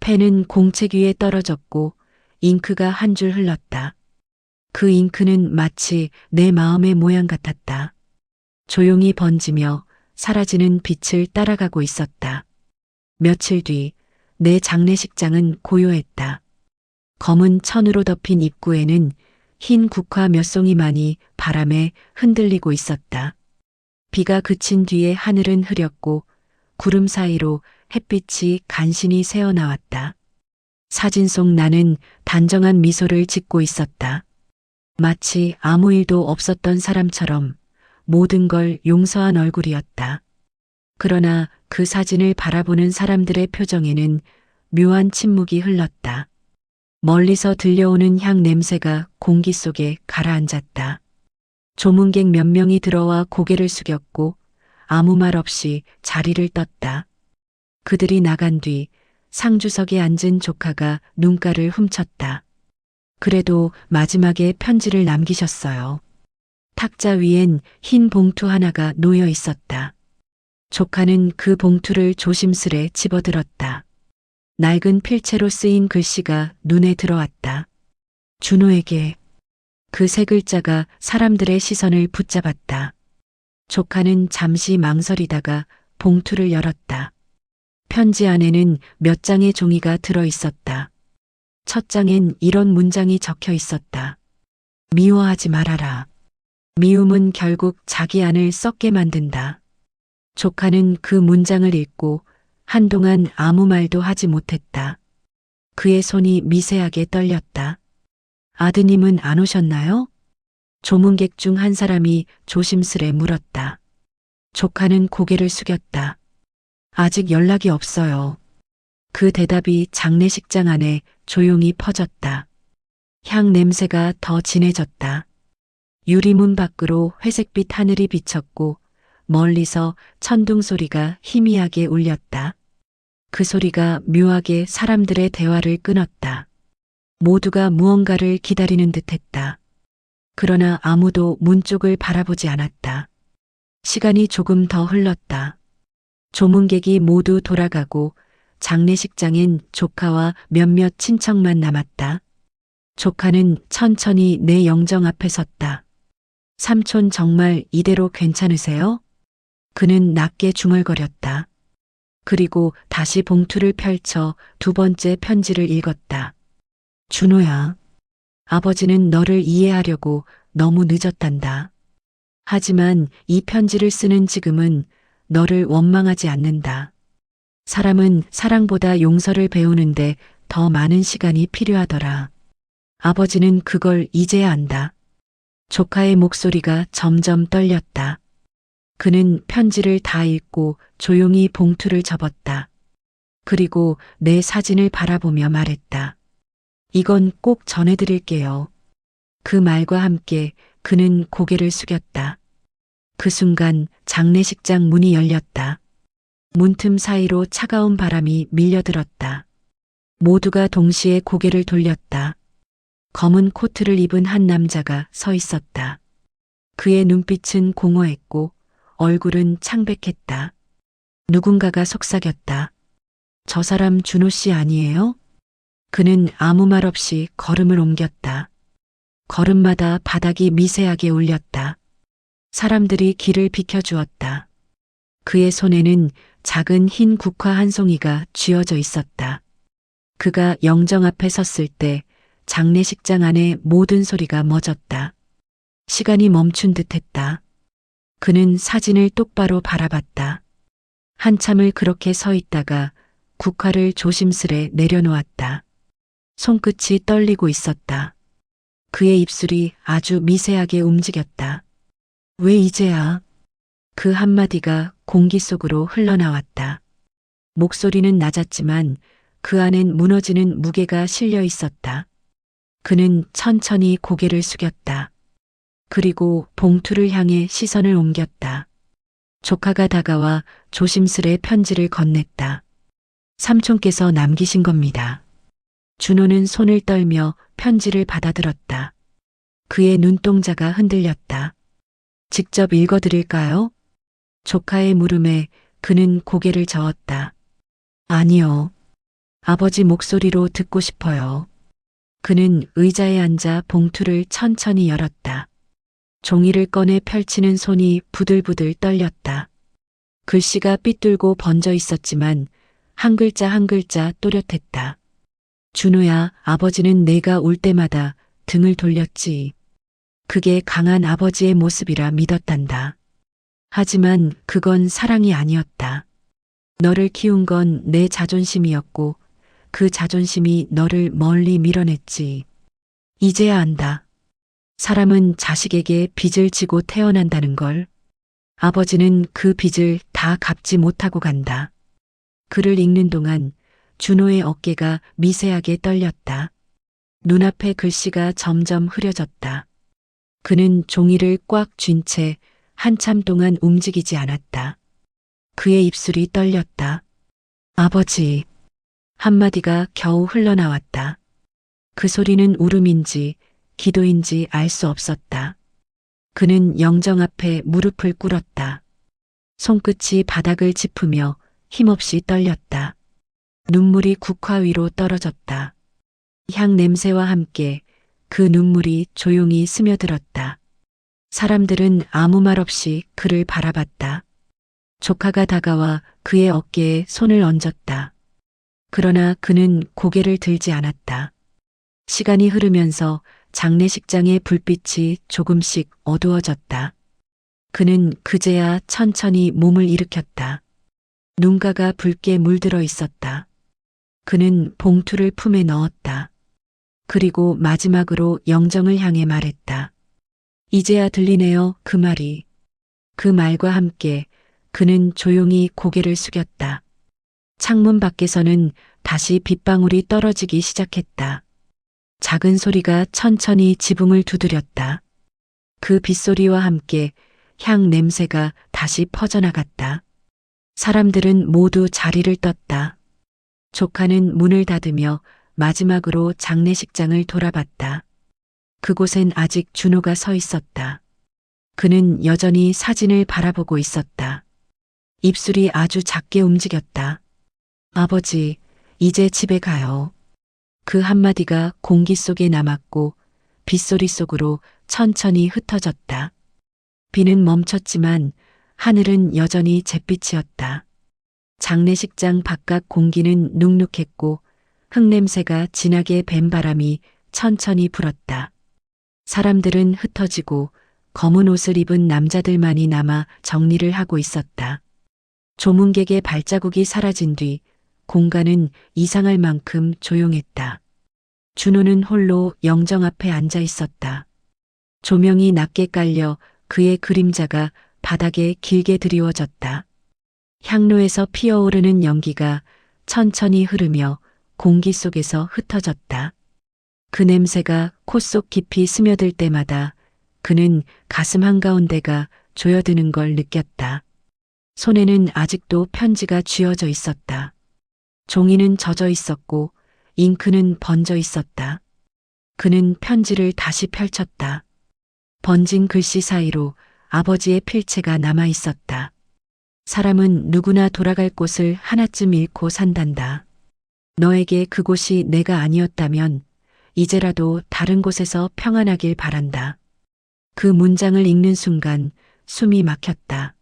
A: 펜은 공책 위에 떨어졌고 잉크가 한 줄 흘렀다. 그 잉크는 마치 내 마음의 모양 같았다. 조용히 번지며 사라지는 빛을 따라가고 있었다. 며칠 뒤 내 장례식장은 고요했다. 검은 천으로 덮인 입구에는 흰 국화 몇 송이만이 바람에 흔들리고 있었다. 비가 그친 뒤에 하늘은 흐렸고 구름 사이로 햇빛이 간신히 새어나왔다. 사진 속 나는 단정한 미소를 짓고 있었다. 마치 아무 일도 없었던 사람처럼 모든 걸 용서한 얼굴이었다. 그러나 그 사진을 바라보는 사람들의 표정에는 묘한 침묵이 흘렀다. 멀리서 들려오는 향 냄새가 공기 속에 가라앉았다. 조문객 몇 명이 들어와 고개를 숙였고 아무 말 없이 자리를 떴다. 그들이 나간 뒤 상주석에 앉은 조카가 눈가를 훔쳤다. 그래도 마지막에 편지를 남기셨어요. 탁자 위엔 흰 봉투 하나가 놓여 있었다. 조카는 그 봉투를 조심스레 집어들었다. 낡은 필체로 쓰인 글씨가 눈에 들어왔다. 준호에게. 그 세 글자가 사람들의 시선을 붙잡았다. 조카는 잠시 망설이다가 봉투를 열었다. 편지 안에는 몇 장의 종이가 들어 있었다. 첫 장엔 이런 문장이 적혀 있었다. 미워하지 말아라. 미움은 결국 자기 안을 썩게 만든다. 조카는 그 문장을 읽고 한동안 아무 말도 하지 못했다. 그의 손이 미세하게 떨렸다. 아드님은 안 오셨나요? 조문객 중 한 사람이 조심스레 물었다. 조카는 고개를 숙였다. 아직 연락이 없어요. 그 대답이 장례식장 안에 조용히 퍼졌다. 향 냄새가 더 진해졌다. 유리문 밖으로 회색빛 하늘이 비쳤고 멀리서 천둥 소리가 희미하게 울렸다. 그 소리가 묘하게 사람들의 대화를 끊었다. 모두가 무언가를 기다리는 듯했다. 그러나 아무도 문 쪽을 바라보지 않았다. 시간이 조금 더 흘렀다. 조문객이 모두 돌아가고 장례식장엔 조카와 몇몇 친척만 남았다. 조카는 천천히 내 영정 앞에 섰다. 삼촌 정말 이대로 괜찮으세요? 그는 낮게 중얼거렸다. 그리고 다시 봉투를 펼쳐 두 번째 편지를 읽었다. 준호야, 아버지는 너를 이해하려고 너무 늦었단다. 하지만 이 편지를 쓰는 지금은 너를 원망하지 않는다. 사람은 사랑보다 용서를 배우는데 더 많은 시간이 필요하더라. 아버지는 그걸 이제야 안다. 조카의 목소리가 점점 떨렸다. 그는 편지를 다 읽고 조용히 봉투를 접었다. 그리고 내 사진을 바라보며 말했다. 이건 꼭 전해드릴게요. 그 말과 함께 그는 고개를 숙였다. 그 순간 장례식장 문이 열렸다. 문틈 사이로 차가운 바람이 밀려들었다. 모두가 동시에 고개를 돌렸다. 검은 코트를 입은 한 남자가 서 있었다. 그의 눈빛은 공허했고 얼굴은 창백했다. 누군가가 속삭였다. 저 사람 준호 씨 아니에요? 그는 아무 말 없이 걸음을 옮겼다. 걸음마다 바닥이 미세하게 울렸다. 사람들이 길을 비켜주었다. 그의 손에는 작은 흰 국화 한 송이가 쥐어져 있었다. 그가 영정 앞에 섰을 때 장례식장 안에 모든 소리가 멎었다. 시간이 멈춘 듯했다. 그는 사진을 똑바로 바라봤다. 한참을 그렇게 서 있다가 국화를 조심스레 내려놓았다. 손끝이 떨리고 있었다. 그의 입술이 아주 미세하게 움직였다. 왜 이제야? 그 한마디가 공기 속으로 흘러나왔다. 목소리는 낮았지만 그 안엔 무너지는 무게가 실려 있었다. 그는 천천히 고개를 숙였다. 그리고 봉투를 향해 시선을 옮겼다. 조카가 다가와 조심스레 편지를 건넸다. 삼촌께서 남기신 겁니다. 준호는 손을 떨며 편지를 받아들었다. 그의 눈동자가 흔들렸다. 직접 읽어드릴까요? 조카의 물음에 그는 고개를 저었다. 아니요. 아버지 목소리로 듣고 싶어요. 그는 의자에 앉아 봉투를 천천히 열었다. 종이를 꺼내 펼치는 손이 부들부들 떨렸다. 글씨가 삐뚤고 번져 있었지만 한 글자 한 글자 또렷했다. 준호야, 아버지는 내가 올 때마다 등을 돌렸지. 그게 강한 아버지의 모습이라 믿었단다. 하지만 그건 사랑이 아니었다. 너를 키운 건 내 자존심이었고 그 자존심이 너를 멀리 밀어냈지. 이제야 안다. 사람은 자식에게 빚을 지고 태어난다는 걸. 아버지는 그 빚을 다 갚지 못하고 간다. 글을 읽는 동안 준호의 어깨가 미세하게 떨렸다. 눈앞의 글씨가 점점 흐려졌다. 그는 종이를 꽉 쥔 채 한참 동안 움직이지 않았다. 그의 입술이 떨렸다. 아버지. 한마디가 겨우 흘러나왔다. 그 소리는 울음인지 기도인지 알 수 없었다. 그는 영정 앞에 무릎을 꿇었다. 손끝이 바닥을 짚으며 힘없이 떨렸다. 눈물이 국화 위로 떨어졌다. 향 냄새와 함께 그 눈물이 조용히 스며들었다. 사람들은 아무 말 없이 그를 바라봤다. 조카가 다가와 그의 어깨에 손을 얹었다. 그러나 그는 고개를 들지 않았다. 시간이 흐르면서 장례식장의 불빛이 조금씩 어두워졌다. 그는 그제야 천천히 몸을 일으켰다. 눈가가 붉게 물들어 있었다. 그는 봉투를 품에 넣었다. 그리고 마지막으로 영정을 향해 말했다. 이제야 들리네요, 그 말이. 그 말과 함께 그는 조용히 고개를 숙였다. 창문 밖에서는 다시 빗방울이 떨어지기 시작했다. 작은 소리가 천천히 지붕을 두드렸다. 그 빗소리와 함께 향 냄새가 다시 퍼져나갔다. 사람들은 모두 자리를 떴다. 조카는 문을 닫으며 마지막으로 장례식장을 돌아봤다. 그곳엔 아직 준호가 서 있었다. 그는 여전히 사진을 바라보고 있었다. 입술이 아주 작게 움직였다. 아버지, 이제 집에 가요. 그 한마디가 공기 속에 남았고 빗소리 속으로 천천히 흩어졌다. 비는 멈췄지만 하늘은 여전히 잿빛이었다. 장례식장 바깥 공기는 눅눅했고 흙냄새가 진하게 밴 바람이 천천히 불었다. 사람들은 흩어지고 검은 옷을 입은 남자들만이 남아 정리를 하고 있었다. 조문객의 발자국이 사라진 뒤 공간은 이상할 만큼 조용했다. 준호는 홀로 영정 앞에 앉아 있었다. 조명이 낮게 깔려 그의 그림자가 바닥에 길게 드리워졌다. 향로에서 피어오르는 연기가 천천히 흐르며 공기 속에서 흩어졌다. 그 냄새가 코 속 깊이 스며들 때마다 그는 가슴 한가운데가 조여드는 걸 느꼈다. 손에는 아직도 편지가 쥐어져 있었다. 종이는 젖어 있었고 잉크는 번져 있었다. 그는 편지를 다시 펼쳤다. 번진 글씨 사이로 아버지의 필체가 남아 있었다. 사람은 누구나 돌아갈 곳을 하나쯤 잃고 산단다. 너에게 그곳이 내가 아니었다면 이제라도 다른 곳에서 평안하길 바란다. 그 문장을 읽는 순간 숨이 막혔다.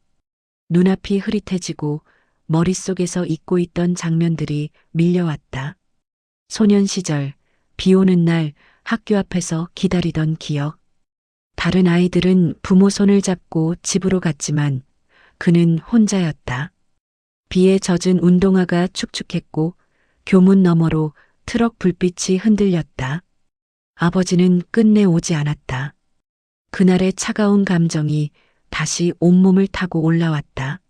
A: 눈앞이 흐릿해지고 머릿속에서 잊고 있던 장면들이 밀려왔다. 소년 시절, 비 오는 날 학교 앞에서 기다리던 기억. 다른 아이들은 부모 손을 잡고 집으로 갔지만 그는 혼자였다. 비에 젖은 운동화가 축축했고 교문 너머로 트럭 불빛이 흔들렸다. 아버지는 끝내 오지 않았다. 그날의 차가운 감정이 다시 온몸을 타고 올라왔다.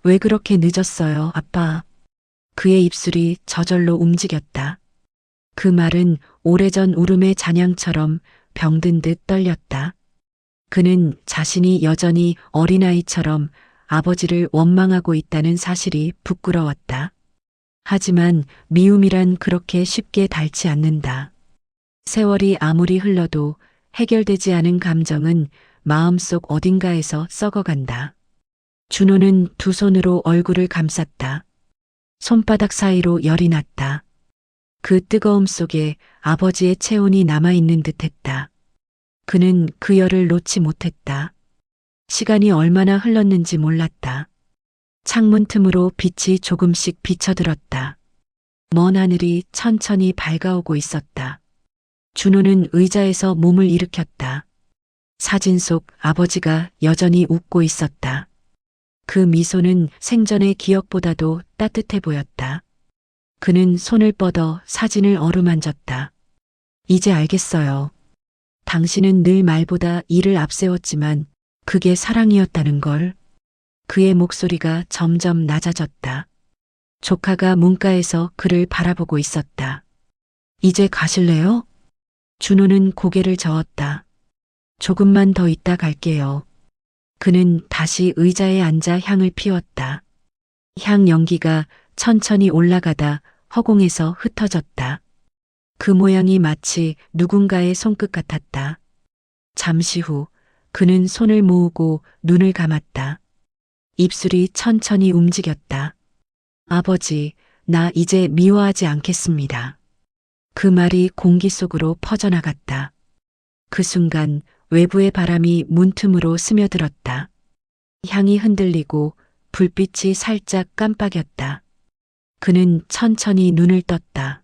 A: 왜 그렇게 늦었어요, 아빠? 그의 입술이 저절로 움직였다. 그 말은 오래전 울음의 잔향처럼 병든 듯 떨렸다. 그는 자신이 여전히 어린아이처럼 아버지를 원망하고 있다는 사실이 부끄러웠다. 하지만 미움이란 그렇게 쉽게 닳지 않는다. 세월이 아무리 흘러도 해결되지 않은 감정은 마음속 어딘가에서 썩어간다. 준호는 두 손으로 얼굴을 감쌌다. 손바닥 사이로 열이 났다. 그 뜨거움 속에 아버지의 체온이 남아있는 듯했다. 그는 그 열을 놓지 못했다. 시간이 얼마나 흘렀는지 몰랐다. 창문 틈으로 빛이 조금씩 비쳐들었다. 먼 하늘이 천천히 밝아오고 있었다. 준호는 의자에서 몸을 일으켰다. 사진 속 아버지가 여전히 웃고 있었다. 그 미소는 생전의 기억보다도 따뜻해 보였다. 그는 손을 뻗어 사진을 어루만졌다. 이제 알겠어요. 당신은 늘 말보다 일을 앞세웠지만 그게 사랑이었다는 걸. 그의 목소리가 점점 낮아졌다. 조카가 문가에서 그를 바라보고 있었다. 이제 가실래요? 준호는 고개를 저었다. 조금만 더 있다 갈게요. 그는 다시 의자에 앉아 향을 피웠다. 향 연기가 천천히 올라가다 허공에서 흩어졌다. 그 모양이 마치 누군가의 손끝 같았다. 잠시 후 그는 손을 모으고 눈을 감았다. 입술이 천천히 움직였다. 아버지, 나 이제 미워하지 않겠습니다. 그 말이 공기 속으로 퍼져나갔다. 그 순간 외부의 바람이 문틈으로 스며들었다. 향이 흔들리고 불빛이 살짝 깜빡였다. 그는 천천히 눈을 떴다.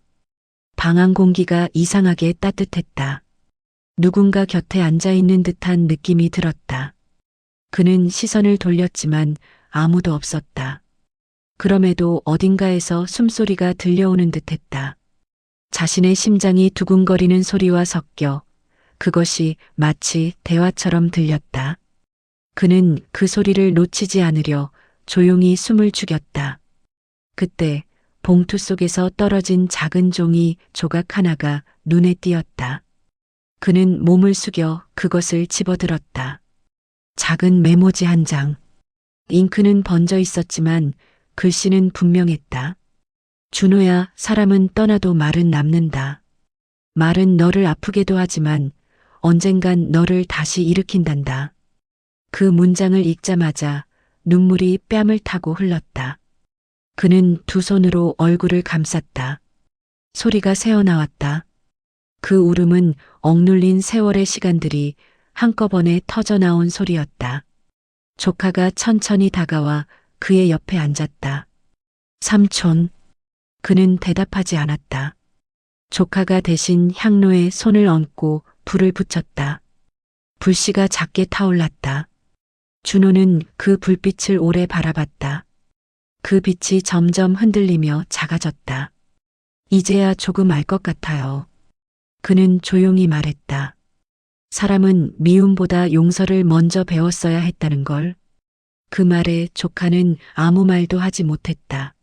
A: 방 안 공기가 이상하게 따뜻했다. 누군가 곁에 앉아 있는 듯한 느낌이 들었다. 그는 시선을 돌렸지만 아무도 없었다. 그럼에도 어딘가에서 숨소리가 들려오는 듯했다. 자신의 심장이 두근거리는 소리와 섞여 그것이 마치 대화처럼 들렸다. 그는 그 소리를 놓치지 않으려 조용히 숨을 죽였다. 그때 봉투 속에서 떨어진 작은 종이 조각 하나가 눈에 띄었다. 그는 몸을 숙여 그것을 집어들었다. 작은 메모지 한 장. 잉크는 번져 있었지만 글씨는 분명했다. 준호야, 사람은 떠나도 말은 남는다. 말은 너를 아프게도 하지만 언젠간 너를 다시 일으킨단다. 그 문장을 읽자마자 눈물이 뺨을 타고 흘렀다. 그는 두 손으로 얼굴을 감쌌다. 소리가 새어나왔다. 그 울음은 억눌린 세월의 시간들이 한꺼번에 터져나온 소리였다. 조카가 천천히 다가와 그의 옆에 앉았다. 삼촌. 그는 대답하지 않았다. 조카가 대신 향로에 손을 얹고 불을 붙였다. 불씨가 작게 타올랐다. 준호는 그 불빛을 오래 바라봤다. 그 빛이 점점 흔들리며 작아졌다. 이제야 조금 알 것 같아요. 그는 조용히 말했다. 사람은 미움보다 용서를 먼저 배웠어야 했다는 걸. 그 말에 조카는 아무 말도 하지 못했다.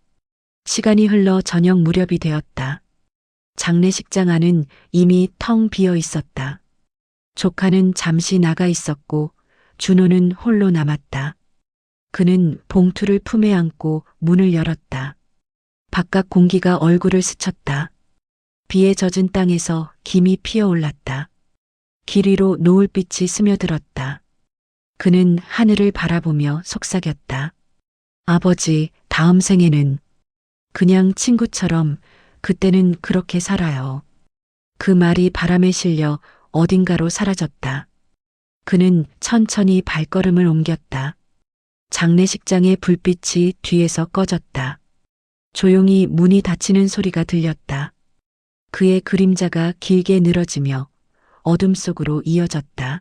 A: 시간이 흘러 저녁 무렵이 되었다. 장례식장 안은 이미 텅 비어 있었다. 조카는 잠시 나가 있었고 준호는 홀로 남았다. 그는 봉투를 품에 안고 문을 열었다. 바깥 공기가 얼굴을 스쳤다. 비에 젖은 땅에서 김이 피어올랐다. 길 위로 노을빛이 스며들었다. 그는 하늘을 바라보며 속삭였다. 아버지, 다음 생에는 그냥 친구처럼 그때는 그렇게 살아요. 그 말이 바람에 실려 어딘가로 사라졌다. 그는 천천히 발걸음을 옮겼다. 장례식장의 불빛이 뒤에서 꺼졌다. 조용히 문이 닫히는 소리가 들렸다. 그의 그림자가 길게 늘어지며 어둠 속으로 이어졌다.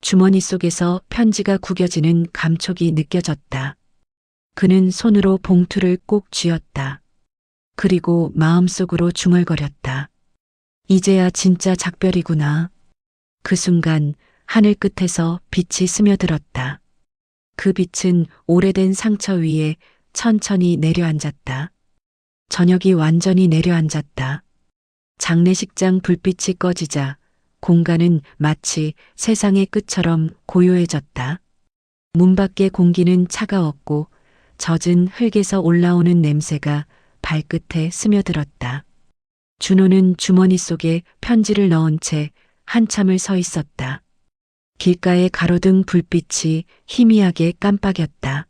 A: 주머니 속에서 편지가 구겨지는 감촉이 느껴졌다. 그는 손으로 봉투를 꼭 쥐었다. 그리고 마음속으로 중얼거렸다. 이제야 진짜 작별이구나. 그 순간 하늘 끝에서 빛이 스며들었다. 그 빛은 오래된 상처 위에 천천히 내려앉았다. 저녁이 완전히 내려앉았다. 장례식장 불빛이 꺼지자 공간은 마치 세상의 끝처럼 고요해졌다. 문 밖의 공기는 차가웠고 젖은 흙에서 올라오는 냄새가 발끝에 스며들었다. 준호는 주머니 속에 편지를 넣은 채 한참을 서 있었다. 길가의 가로등 불빛이 희미하게 깜빡였다.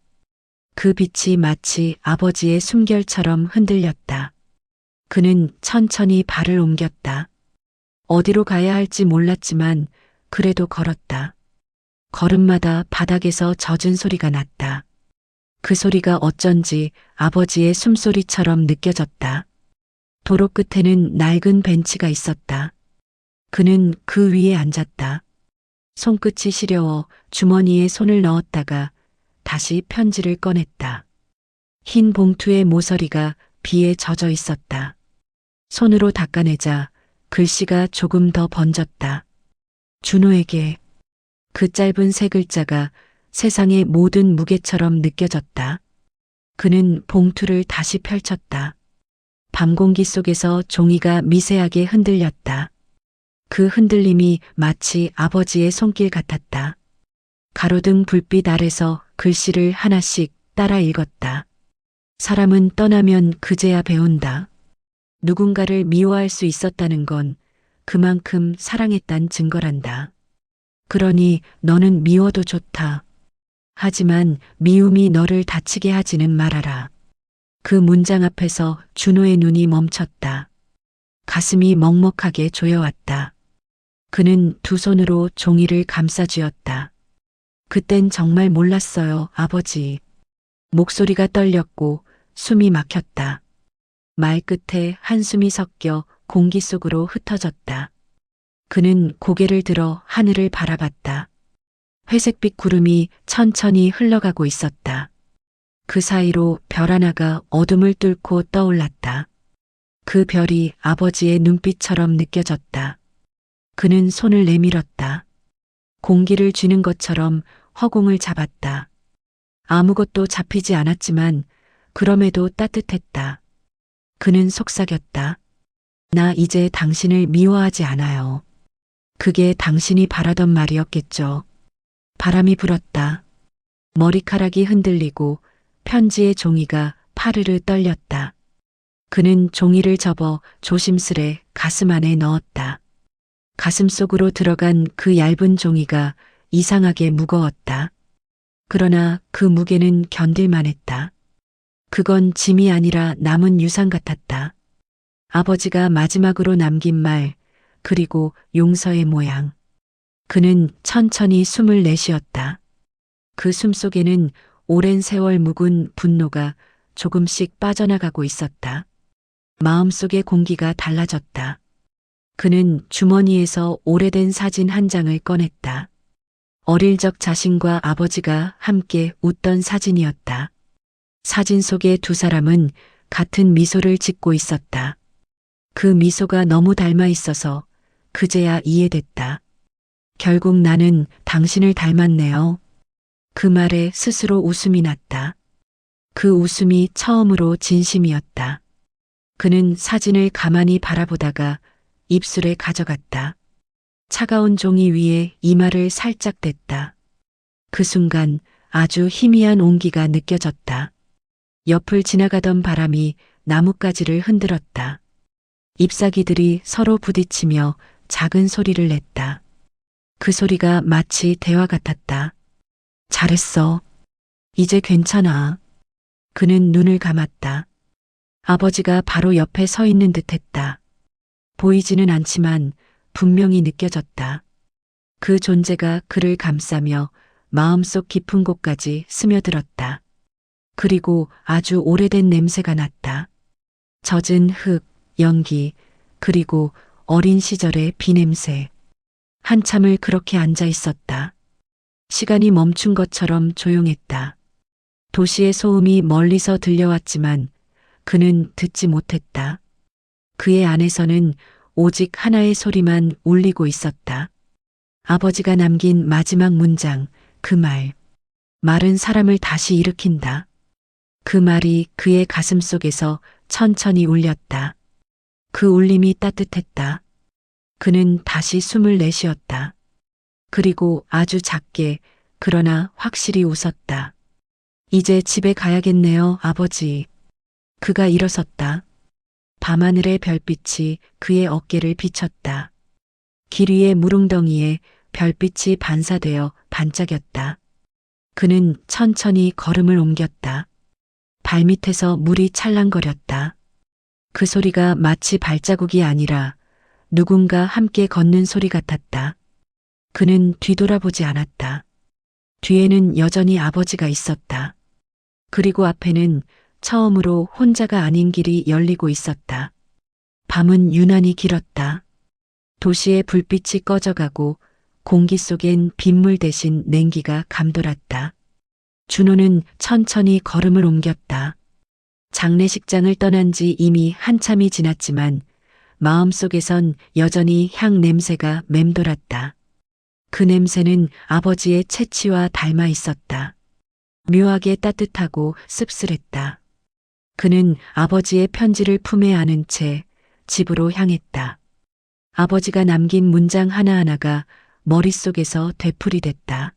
A: 그 빛이 마치 아버지의 숨결처럼 흔들렸다. 그는 천천히 발을 옮겼다. 어디로 가야 할지 몰랐지만 그래도 걸었다. 걸음마다 바닥에서 젖은 소리가 났다. 그 소리가 어쩐지 아버지의 숨소리처럼 느껴졌다. 도로 끝에는 낡은 벤치가 있었다. 그는 그 위에 앉았다. 손끝이 시려워 주머니에 손을 넣었다가 다시 편지를 꺼냈다. 흰 봉투의 모서리가 비에 젖어 있었다. 손으로 닦아내자 글씨가 조금 더 번졌다. 준호에게. 그 짧은 세 글자가 세상의 모든 무게처럼 느껴졌다. 그는 봉투를 다시 펼쳤다. 밤 공기 속에서 종이가 미세하게 흔들렸다. 그 흔들림이 마치 아버지의 손길 같았다. 가로등 불빛 아래서 글씨를 하나씩 따라 읽었다. 사람은 떠나면 그제야 배운다. 누군가를 미워할 수 있었다는 건 그만큼 사랑했단 증거란다. 그러니 너는 미워도 좋다. 하지만 미움이 너를 다치게 하지는 말아라. 그 문장 앞에서 준호의 눈이 멈췄다. 가슴이 먹먹하게 조여왔다. 그는 두 손으로 종이를 감싸쥐었다. 그땐 정말 몰랐어요, 아버지. 목소리가 떨렸고 숨이 막혔다. 말 끝에 한숨이 섞여 공기 속으로 흩어졌다. 그는 고개를 들어 하늘을 바라봤다. 회색빛 구름이 천천히 흘러가고 있었다. 그 사이로 별 하나가 어둠을 뚫고 떠올랐다. 그 별이 아버지의 눈빛처럼 느껴졌다. 그는 손을 내밀었다. 공기를 쥐는 것처럼 허공을 잡았다. 아무것도 잡히지 않았지만 그럼에도 따뜻했다. 그는 속삭였다. 나 이제 당신을 미워하지 않아요. 그게 당신이 바라던 말이었겠죠. 바람이 불었다. 머리카락이 흔들리고 편지의 종이가 파르르 떨렸다. 그는 종이를 접어 조심스레 가슴 안에 넣었다. 가슴 속으로 들어간 그 얇은 종이가 이상하게 무거웠다. 그러나 그 무게는 견딜만했다. 그건 짐이 아니라 남은 유산 같았다. 아버지가 마지막으로 남긴 말, 그리고 용서의 모양. 그는 천천히 숨을 내쉬었다. 그 숨속에는 오랜 세월 묵은 분노가 조금씩 빠져나가고 있었다. 마음속의 공기가 달라졌다. 그는 주머니에서 오래된 사진 한 장을 꺼냈다. 어릴 적 자신과 아버지가 함께 웃던 사진이었다. 사진 속의 두 사람은 같은 미소를 짓고 있었다. 그 미소가 너무 닮아 있어서 그제야 이해됐다. 결국 나는 당신을 닮았네요. 그 말에 스스로 웃음이 났다. 그 웃음이 처음으로 진심이었다. 그는 사진을 가만히 바라보다가 입술에 가져갔다. 차가운 종이 위에 이마를 살짝 댔다. 그 순간 아주 희미한 온기가 느껴졌다. 옆을 지나가던 바람이 나뭇가지를 흔들었다. 잎사귀들이 서로 부딪히며 작은 소리를 냈다. 그 소리가 마치 대화 같았다. 잘했어. 이제 괜찮아. 그는 눈을 감았다. 아버지가 바로 옆에 서 있는 듯 했다. 보이지는 않지만 분명히 느껴졌다. 그 존재가 그를 감싸며 마음속 깊은 곳까지 스며들었다. 그리고 아주 오래된 냄새가 났다. 젖은 흙, 연기, 그리고 어린 시절의 비냄새. 한참을 그렇게 앉아 있었다. 시간이 멈춘 것처럼 조용했다. 도시의 소음이 멀리서 들려왔지만 그는 듣지 못했다. 그의 안에서는 오직 하나의 소리만 울리고 있었다. 아버지가 남긴 마지막 문장, 그 말. 말은 사람을 다시 일으킨다. 그 말이 그의 가슴 속에서 천천히 울렸다. 그 울림이 따뜻했다. 그는 다시 숨을 내쉬었다. 그리고 아주 작게, 그러나 확실히 웃었다. 이제 집에 가야겠네요, 아버지. 그가 일어섰다. 밤하늘의 별빛이 그의 어깨를 비쳤다. 길 위의 무릉덩이에 별빛이 반사되어 반짝였다. 그는 천천히 걸음을 옮겼다. 발밑에서 물이 찰랑거렸다. 그 소리가 마치 발자국이 아니라 누군가 함께 걷는 소리 같았다. 그는 뒤돌아보지 않았다. 뒤에는 여전히 아버지가 있었다. 그리고 앞에는 처음으로 혼자가 아닌 길이 열리고 있었다. 밤은 유난히 길었다. 도시의 불빛이 꺼져가고 공기 속엔 빗물 대신 냉기가 감돌았다. 준호는 천천히 걸음을 옮겼다. 장례식장을 떠난 지 이미 한참이 지났지만 마음속에선 여전히 향 냄새가 맴돌았다. 그 냄새는 아버지의 채취와 닮아 있었다. 묘하게 따뜻하고 씁쓸했다. 그는 아버지의 편지를 품에 안은 채 집으로 향했다. 아버지가 남긴 문장 하나하나가 머릿속에서 되풀이됐다.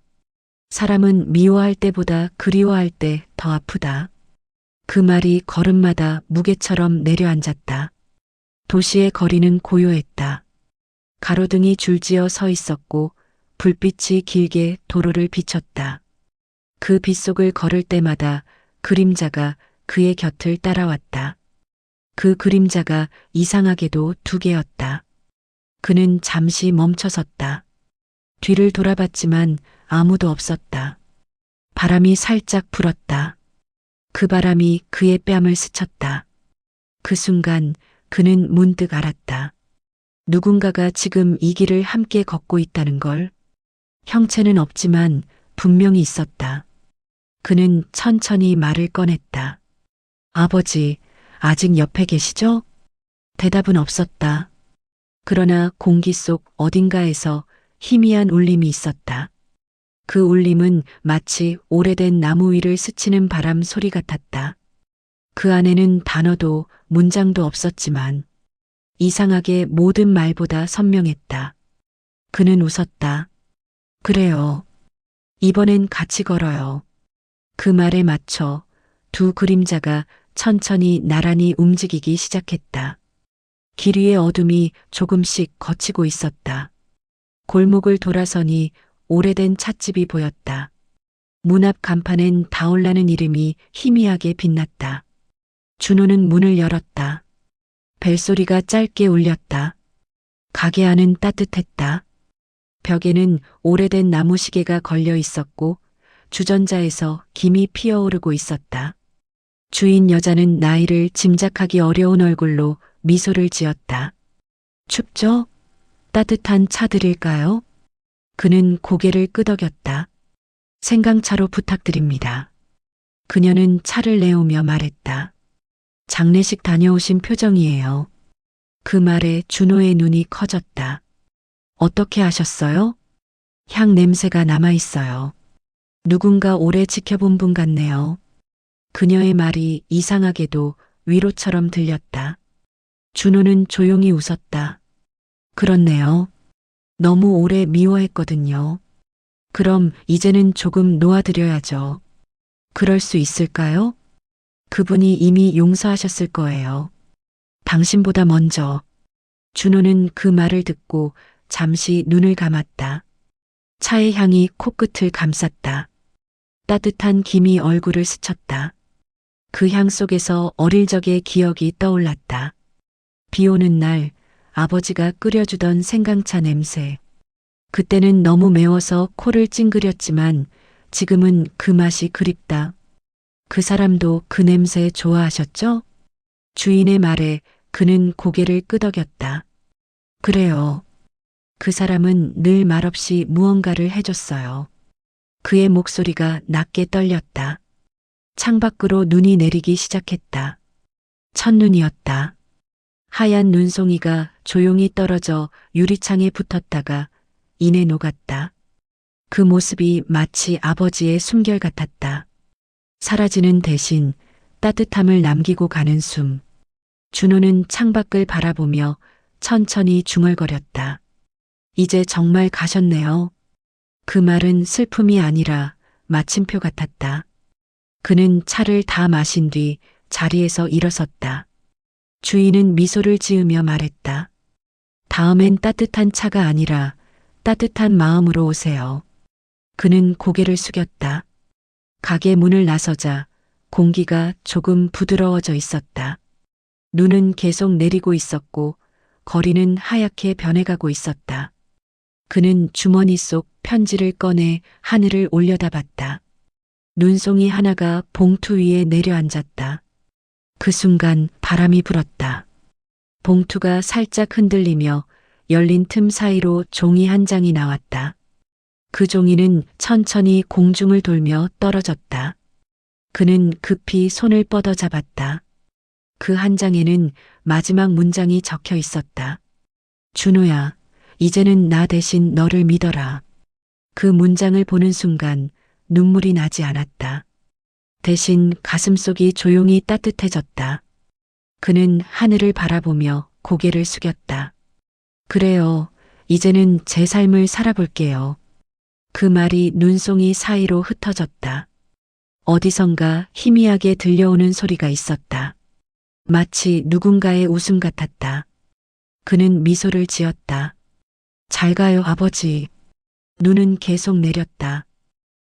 A: 사람은 미워할 때보다 그리워할 때 더 아프다. 그 말이 걸음마다 무게처럼 내려앉았다. 도시의 거리는 고요했다. 가로등이 줄지어 서 있었고 불빛이 길게 도로를 비췄다. 그 빛 속을 걸을 때마다 그림자가 그의 곁을 따라왔다. 그 그림자가 이상하게도 두 개였다. 그는 잠시 멈춰섰다. 뒤를 돌아봤지만 아무도 없었다. 바람이 살짝 불었다. 그 바람이 그의 뺨을 스쳤다. 그 순간 그는 문득 알았다. 누군가가 지금 이 길을 함께 걷고 있다는 걸. 형체는 없지만 분명히 있었다. 그는 천천히 말을 꺼냈다. 아버지, 아직 옆에 계시죠? 대답은 없었다. 그러나 공기 속 어딘가에서 희미한 울림이 있었다. 그 울림은 마치 오래된 나무 위를 스치는 바람 소리 같았다. 그 안에는 단어도 문장도 없었지만 이상하게 모든 말보다 선명했다. 그는 웃었다. 그래요. 이번엔 같이 걸어요. 그 말에 맞춰 두 그림자가 천천히 나란히 움직이기 시작했다. 길 위의 어둠이 조금씩 걷히고 있었다. 골목을 돌아서니 오래된 찻집이 보였다. 문 앞 간판엔 다올라는 이름이 희미하게 빛났다. 준호는 문을 열었다. 벨소리가 짧게 울렸다. 가게 안은 따뜻했다. 벽에는 오래된 나무 시계가 걸려 있었고 주전자에서 김이 피어오르고 있었다. 주인 여자는 나이를 짐작하기 어려운 얼굴로 미소를 지었다. 춥죠? 따뜻한 차 드릴까요? 그는 고개를 끄덕였다. 생강차로 부탁드립니다. 그녀는 차를 내오며 말했다. 장례식 다녀오신 표정이에요. 그 말에 준호의 눈이 커졌다. 어떻게 아셨어요? 향 냄새가 남아있어요. 누군가 오래 지켜본 분 같네요. 그녀의 말이 이상하게도 위로처럼 들렸다. 준호는 조용히 웃었다. 그렇네요. 너무 오래 미워했거든요. 그럼 이제는 조금 놓아드려야죠. 그럴 수 있을까요? 그분이 이미 용서하셨을 거예요. 당신보다 먼저. 준호는 그 말을 듣고 잠시 눈을 감았다. 차의 향이 코끝을 감쌌다. 따뜻한 김이 얼굴을 스쳤다. 그 향 속에서 어릴 적의 기억이 떠올랐다. 비 오는 날 아버지가 끓여주던 생강차 냄새. 그때는 너무 매워서 코를 찡그렸지만 지금은 그 맛이 그립다. 그 사람도 그 냄새 좋아하셨죠? 주인의 말에 그는 고개를 끄덕였다. 그래요. 그 사람은 늘 말없이 무언가를 해줬어요. 그의 목소리가 낮게 떨렸다. 창밖으로 눈이 내리기 시작했다. 첫눈이었다. 하얀 눈송이가 조용히 떨어져 유리창에 붙었다가 이내 녹았다. 그 모습이 마치 아버지의 숨결 같았다. 사라지는 대신 따뜻함을 남기고 가는 숨. 준호는 창밖을 바라보며 천천히 중얼거렸다. 이제 정말 가셨네요. 그 말은 슬픔이 아니라 마침표 같았다. 그는 차를 다 마신 뒤 자리에서 일어섰다. 주인은 미소를 지으며 말했다. 다음엔 따뜻한 차가 아니라 따뜻한 마음으로 오세요. 그는 고개를 숙였다. 가게 문을 나서자 공기가 조금 부드러워져 있었다. 눈은 계속 내리고 있었고 거리는 하얗게 변해가고 있었다. 그는 주머니 속 편지를 꺼내 하늘을 올려다봤다. 눈송이 하나가 봉투 위에 내려앉았다. 그 순간 바람이 불었다. 봉투가 살짝 흔들리며 열린 틈 사이로 종이 한 장이 나왔다. 그 종이는 천천히 공중을 돌며 떨어졌다. 그는 급히 손을 뻗어 잡았다. 그 한 장에는 마지막 문장이 적혀 있었다. 준호야, 이제는 나 대신 너를 믿어라. 그 문장을 보는 순간 눈물이 나지 않았다. 대신 가슴속이 조용히 따뜻해졌다. 그는 하늘을 바라보며 고개를 숙였다. 그래요, 이제는 제 삶을 살아볼게요. 그 말이 눈송이 사이로 흩어졌다. 어디선가 희미하게 들려오는 소리가 있었다. 마치 누군가의 웃음 같았다. 그는 미소를 지었다. 잘 가요, 아버지. 눈은 계속 내렸다.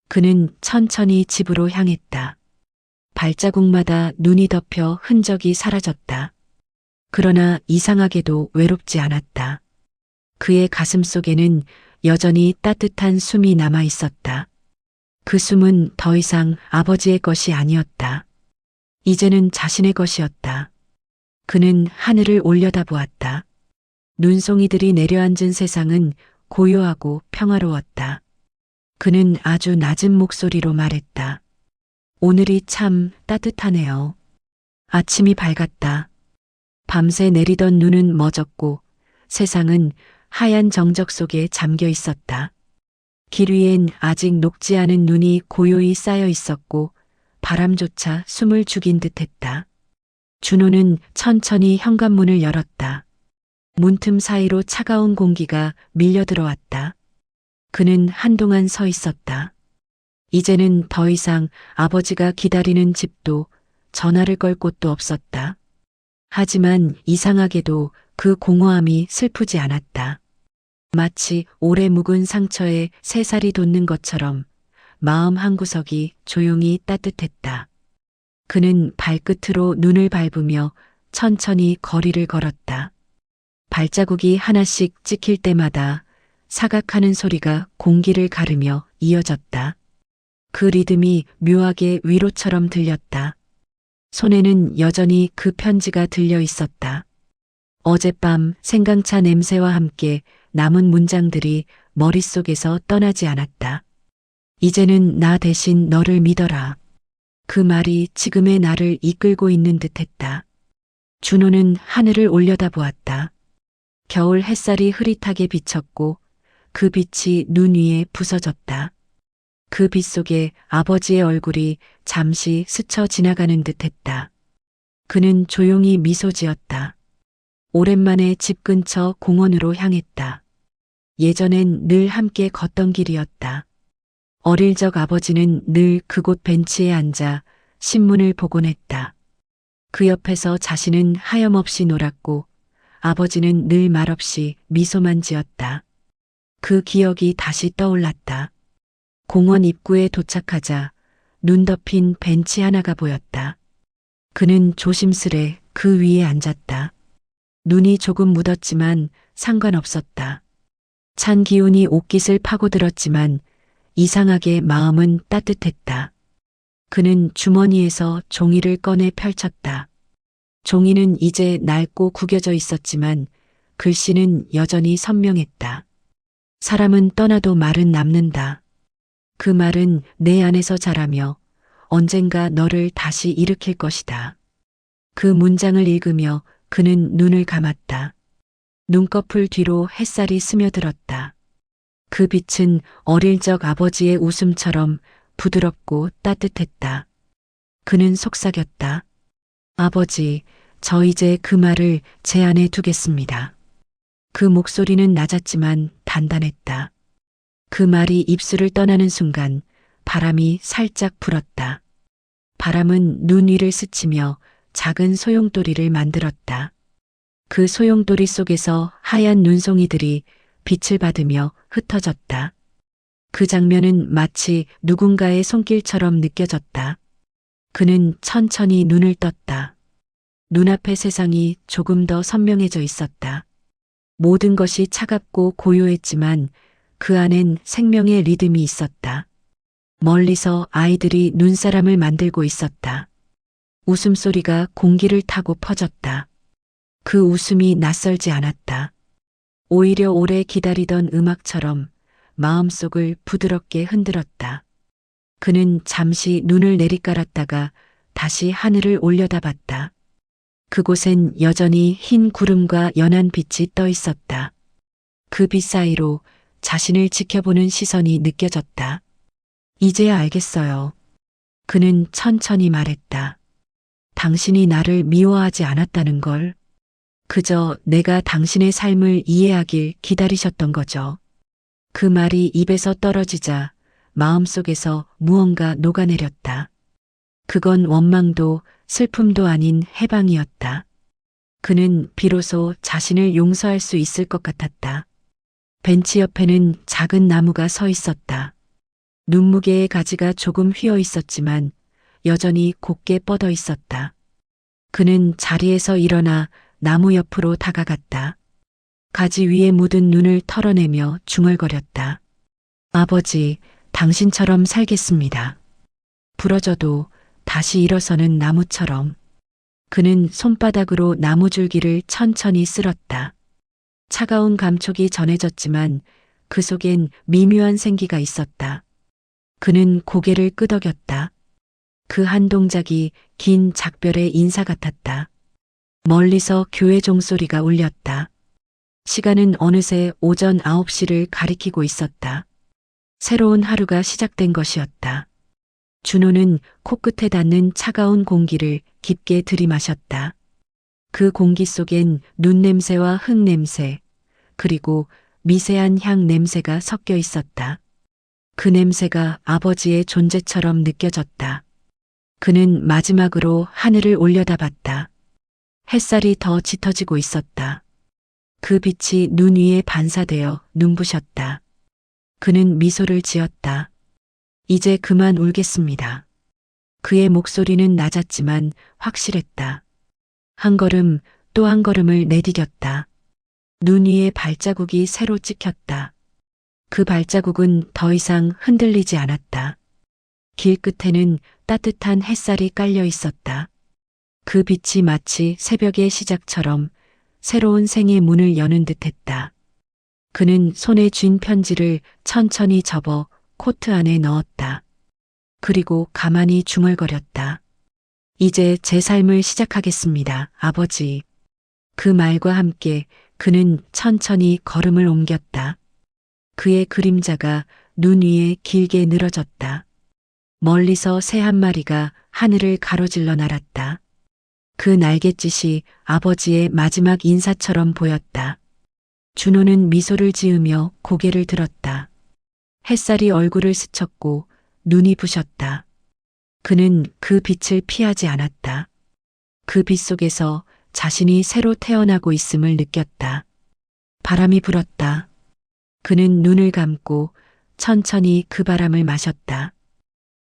A: 그는 천천히 집으로 향했다. 발자국마다 눈이 덮여 흔적이 사라졌다. 그러나 이상하게도 외롭지 않았다. 그의 가슴 속에는 여전히 따뜻한 숨이 남아 있었다. 그 숨은 더 이상 아버지의 것이 아니었다. 이제는 자신의 것이었다. 그는 하늘을 올려다보았다. 눈송이들이 내려앉은 세상은 고요하고 평화로웠다. 그는 아주 낮은 목소리로 말했다. 오늘이 참 따뜻하네요. 아침이 밝았다. 밤새 내리던 눈은 멎었고 세상은 하얀 정적 속에 잠겨 있었다. 길 위엔 아직 녹지 않은 눈이 고요히 쌓여 있었고 바람조차 숨을 죽인 듯했다. 준호는 천천히 현관문을 열었다. 문틈 사이로 차가운 공기가 밀려 들어왔다. 그는 한동안 서 있었다. 이제는 더 이상 아버지가 기다리는 집도 전화를 걸 곳도 없었다. 하지만 이상하게도 그 공허함이 슬프지 않았다. 마치 오래 묵은 상처에 새살이 돋는 것처럼 마음 한구석이 조용히 따뜻했다. 그는 발끝으로 눈을 밟으며 천천히 거리를 걸었다. 발자국이 하나씩 찍힐 때마다 사각하는 소리가 공기를 가르며 이어졌다. 그 리듬이 묘하게 위로처럼 들렸다. 손에는 여전히 그 편지가 들려 있었다. 어젯밤 생강차 냄새와 함께 남은 문장들이 머릿속에서 떠나지 않았다. 이제는 나 대신 너를 믿어라. 그 말이 지금의 나를 이끌고 있는 듯했다. 준호는 하늘을 올려다보았다. 겨울 햇살이 흐릿하게 비쳤고 그 빛이 눈 위에 부서졌다. 그 빛 속에 아버지의 얼굴이 잠시 스쳐 지나가는 듯했다. 그는 조용히 미소 지었다. 오랜만에 집 근처 공원으로 향했다. 예전엔 늘 함께 걷던 길이었다. 어릴 적 아버지는 늘 그곳 벤치에 앉아 신문을 보곤 했다. 그 옆에서 자신은 하염없이 놀았고 아버지는 늘 말없이 미소만 지었다. 그 기억이 다시 떠올랐다. 공원 입구에 도착하자 눈 덮인 벤치 하나가 보였다. 그는 조심스레 그 위에 앉았다. 눈이 조금 묻었지만 상관없었다. 찬 기운이 옷깃을 파고들었지만 이상하게 마음은 따뜻했다. 그는 주머니에서 종이를 꺼내 펼쳤다. 종이는 이제 낡고 구겨져 있었지만 글씨는 여전히 선명했다. 사람은 떠나도 말은 남는다. 그 말은 내 안에서 자라며 언젠가 너를 다시 일으킬 것이다. 그 문장을 읽으며 그는 눈을 감았다. 눈꺼풀 뒤로 햇살이 스며들었다. 그 빛은 어릴 적 아버지의 웃음처럼 부드럽고 따뜻했다. 그는 속삭였다. 아버지, 저 이제 그 말을 제 안에 두겠습니다. 그 목소리는 낮았지만 단단했다. 그 말이 입술을 떠나는 순간 바람이 살짝 불었다. 바람은 눈 위를 스치며 작은 소용돌이를 만들었다. 그 소용돌이 속에서 하얀 눈송이들이 빛을 받으며 흩어졌다. 그 장면은 마치 누군가의 손길처럼 느껴졌다. 그는 천천히 눈을 떴다. 눈앞의 세상이 조금 더 선명해져 있었다. 모든 것이 차갑고 고요했지만 그 안엔 생명의 리듬이 있었다. 멀리서 아이들이 눈사람을 만들고 있었다. 웃음소리가 공기를 타고 퍼졌다. 그 웃음이 낯설지 않았다. 오히려 오래 기다리던 음악처럼 마음속을 부드럽게 흔들었다. 그는 잠시 눈을 내리깔았다가 다시 하늘을 올려다봤다. 그곳엔 여전히 흰 구름과 연한 빛이 떠 있었다. 그 빛 사이로 자신을 지켜보는 시선이 느껴졌다. 이제야 알겠어요. 그는 천천히 말했다. 당신이 나를 미워하지 않았다는 걸. 그저 내가 당신의 삶을 이해하길 기다리셨던 거죠. 그 말이 입에서 떨어지자 마음속에서 무언가 녹아내렸다. 그건 원망도 슬픔도 아닌 해방이었다. 그는 비로소 자신을 용서할 수 있을 것 같았다. 벤치 옆에는 작은 나무가 서 있었다. 눈무게의 가지가 조금 휘어 있었지만 여전히 곧게 뻗어 있었다. 그는 자리에서 일어나 나무 옆으로 다가갔다. 가지 위에 묻은 눈을 털어내며 중얼거렸다. 아버지, 당신처럼 살겠습니다. 부러져도 다시 일어서는 나무처럼. 그는 손바닥으로 나무줄기를 천천히 쓸었다. 차가운 감촉이 전해졌지만 그 속엔 미묘한 생기가 있었다. 그는 고개를 끄덕였다. 그 한 동작이 긴 작별의 인사 같았다. 멀리서 교회 종소리가 울렸다. 시간은 어느새 오전 9시를 가리키고 있었다. 새로운 하루가 시작된 것이었다. 준호는 코끝에 닿는 차가운 공기를 깊게 들이마셨다. 그 공기 속엔 눈 냄새와 흙 냄새, 그리고 미세한 향 냄새가 섞여 있었다. 그 냄새가 아버지의 존재처럼 느껴졌다. 그는 마지막으로 하늘을 올려다봤다. 햇살이 더 짙어지고 있었다. 그 빛이 눈 위에 반사되어 눈부셨다. 그는 미소를 지었다. 이제 그만 울겠습니다. 그의 목소리는 낮았지만 확실했다. 한 걸음 또 한 걸음을 내디뎠다. 눈 위에 발자국이 새로 찍혔다. 그 발자국은 더 이상 흔들리지 않았다. 길 끝에는 따뜻한 햇살이 깔려 있었다. 그 빛이 마치 새벽의 시작처럼 새로운 생의 문을 여는 듯했다. 그는 손에 쥔 편지를 천천히 접어 코트 안에 넣었다. 그리고 가만히 중얼거렸다. 이제 제 삶을 시작하겠습니다, 아버지. 그 말과 함께 그는 천천히 걸음을 옮겼다. 그의 그림자가 눈 위에 길게 늘어졌다. 멀리서 새 한 마리가 하늘을 가로질러 날았다. 그 날갯짓이 아버지의 마지막 인사처럼 보였다. 준호는 미소를 지으며 고개를 들었다. 햇살이 얼굴을 스쳤고 눈이 부셨다. 그는 그 빛을 피하지 않았다. 그 빛 속에서 자신이 새로 태어나고 있음을 느꼈다. 바람이 불었다. 그는 눈을 감고 천천히 그 바람을 마셨다.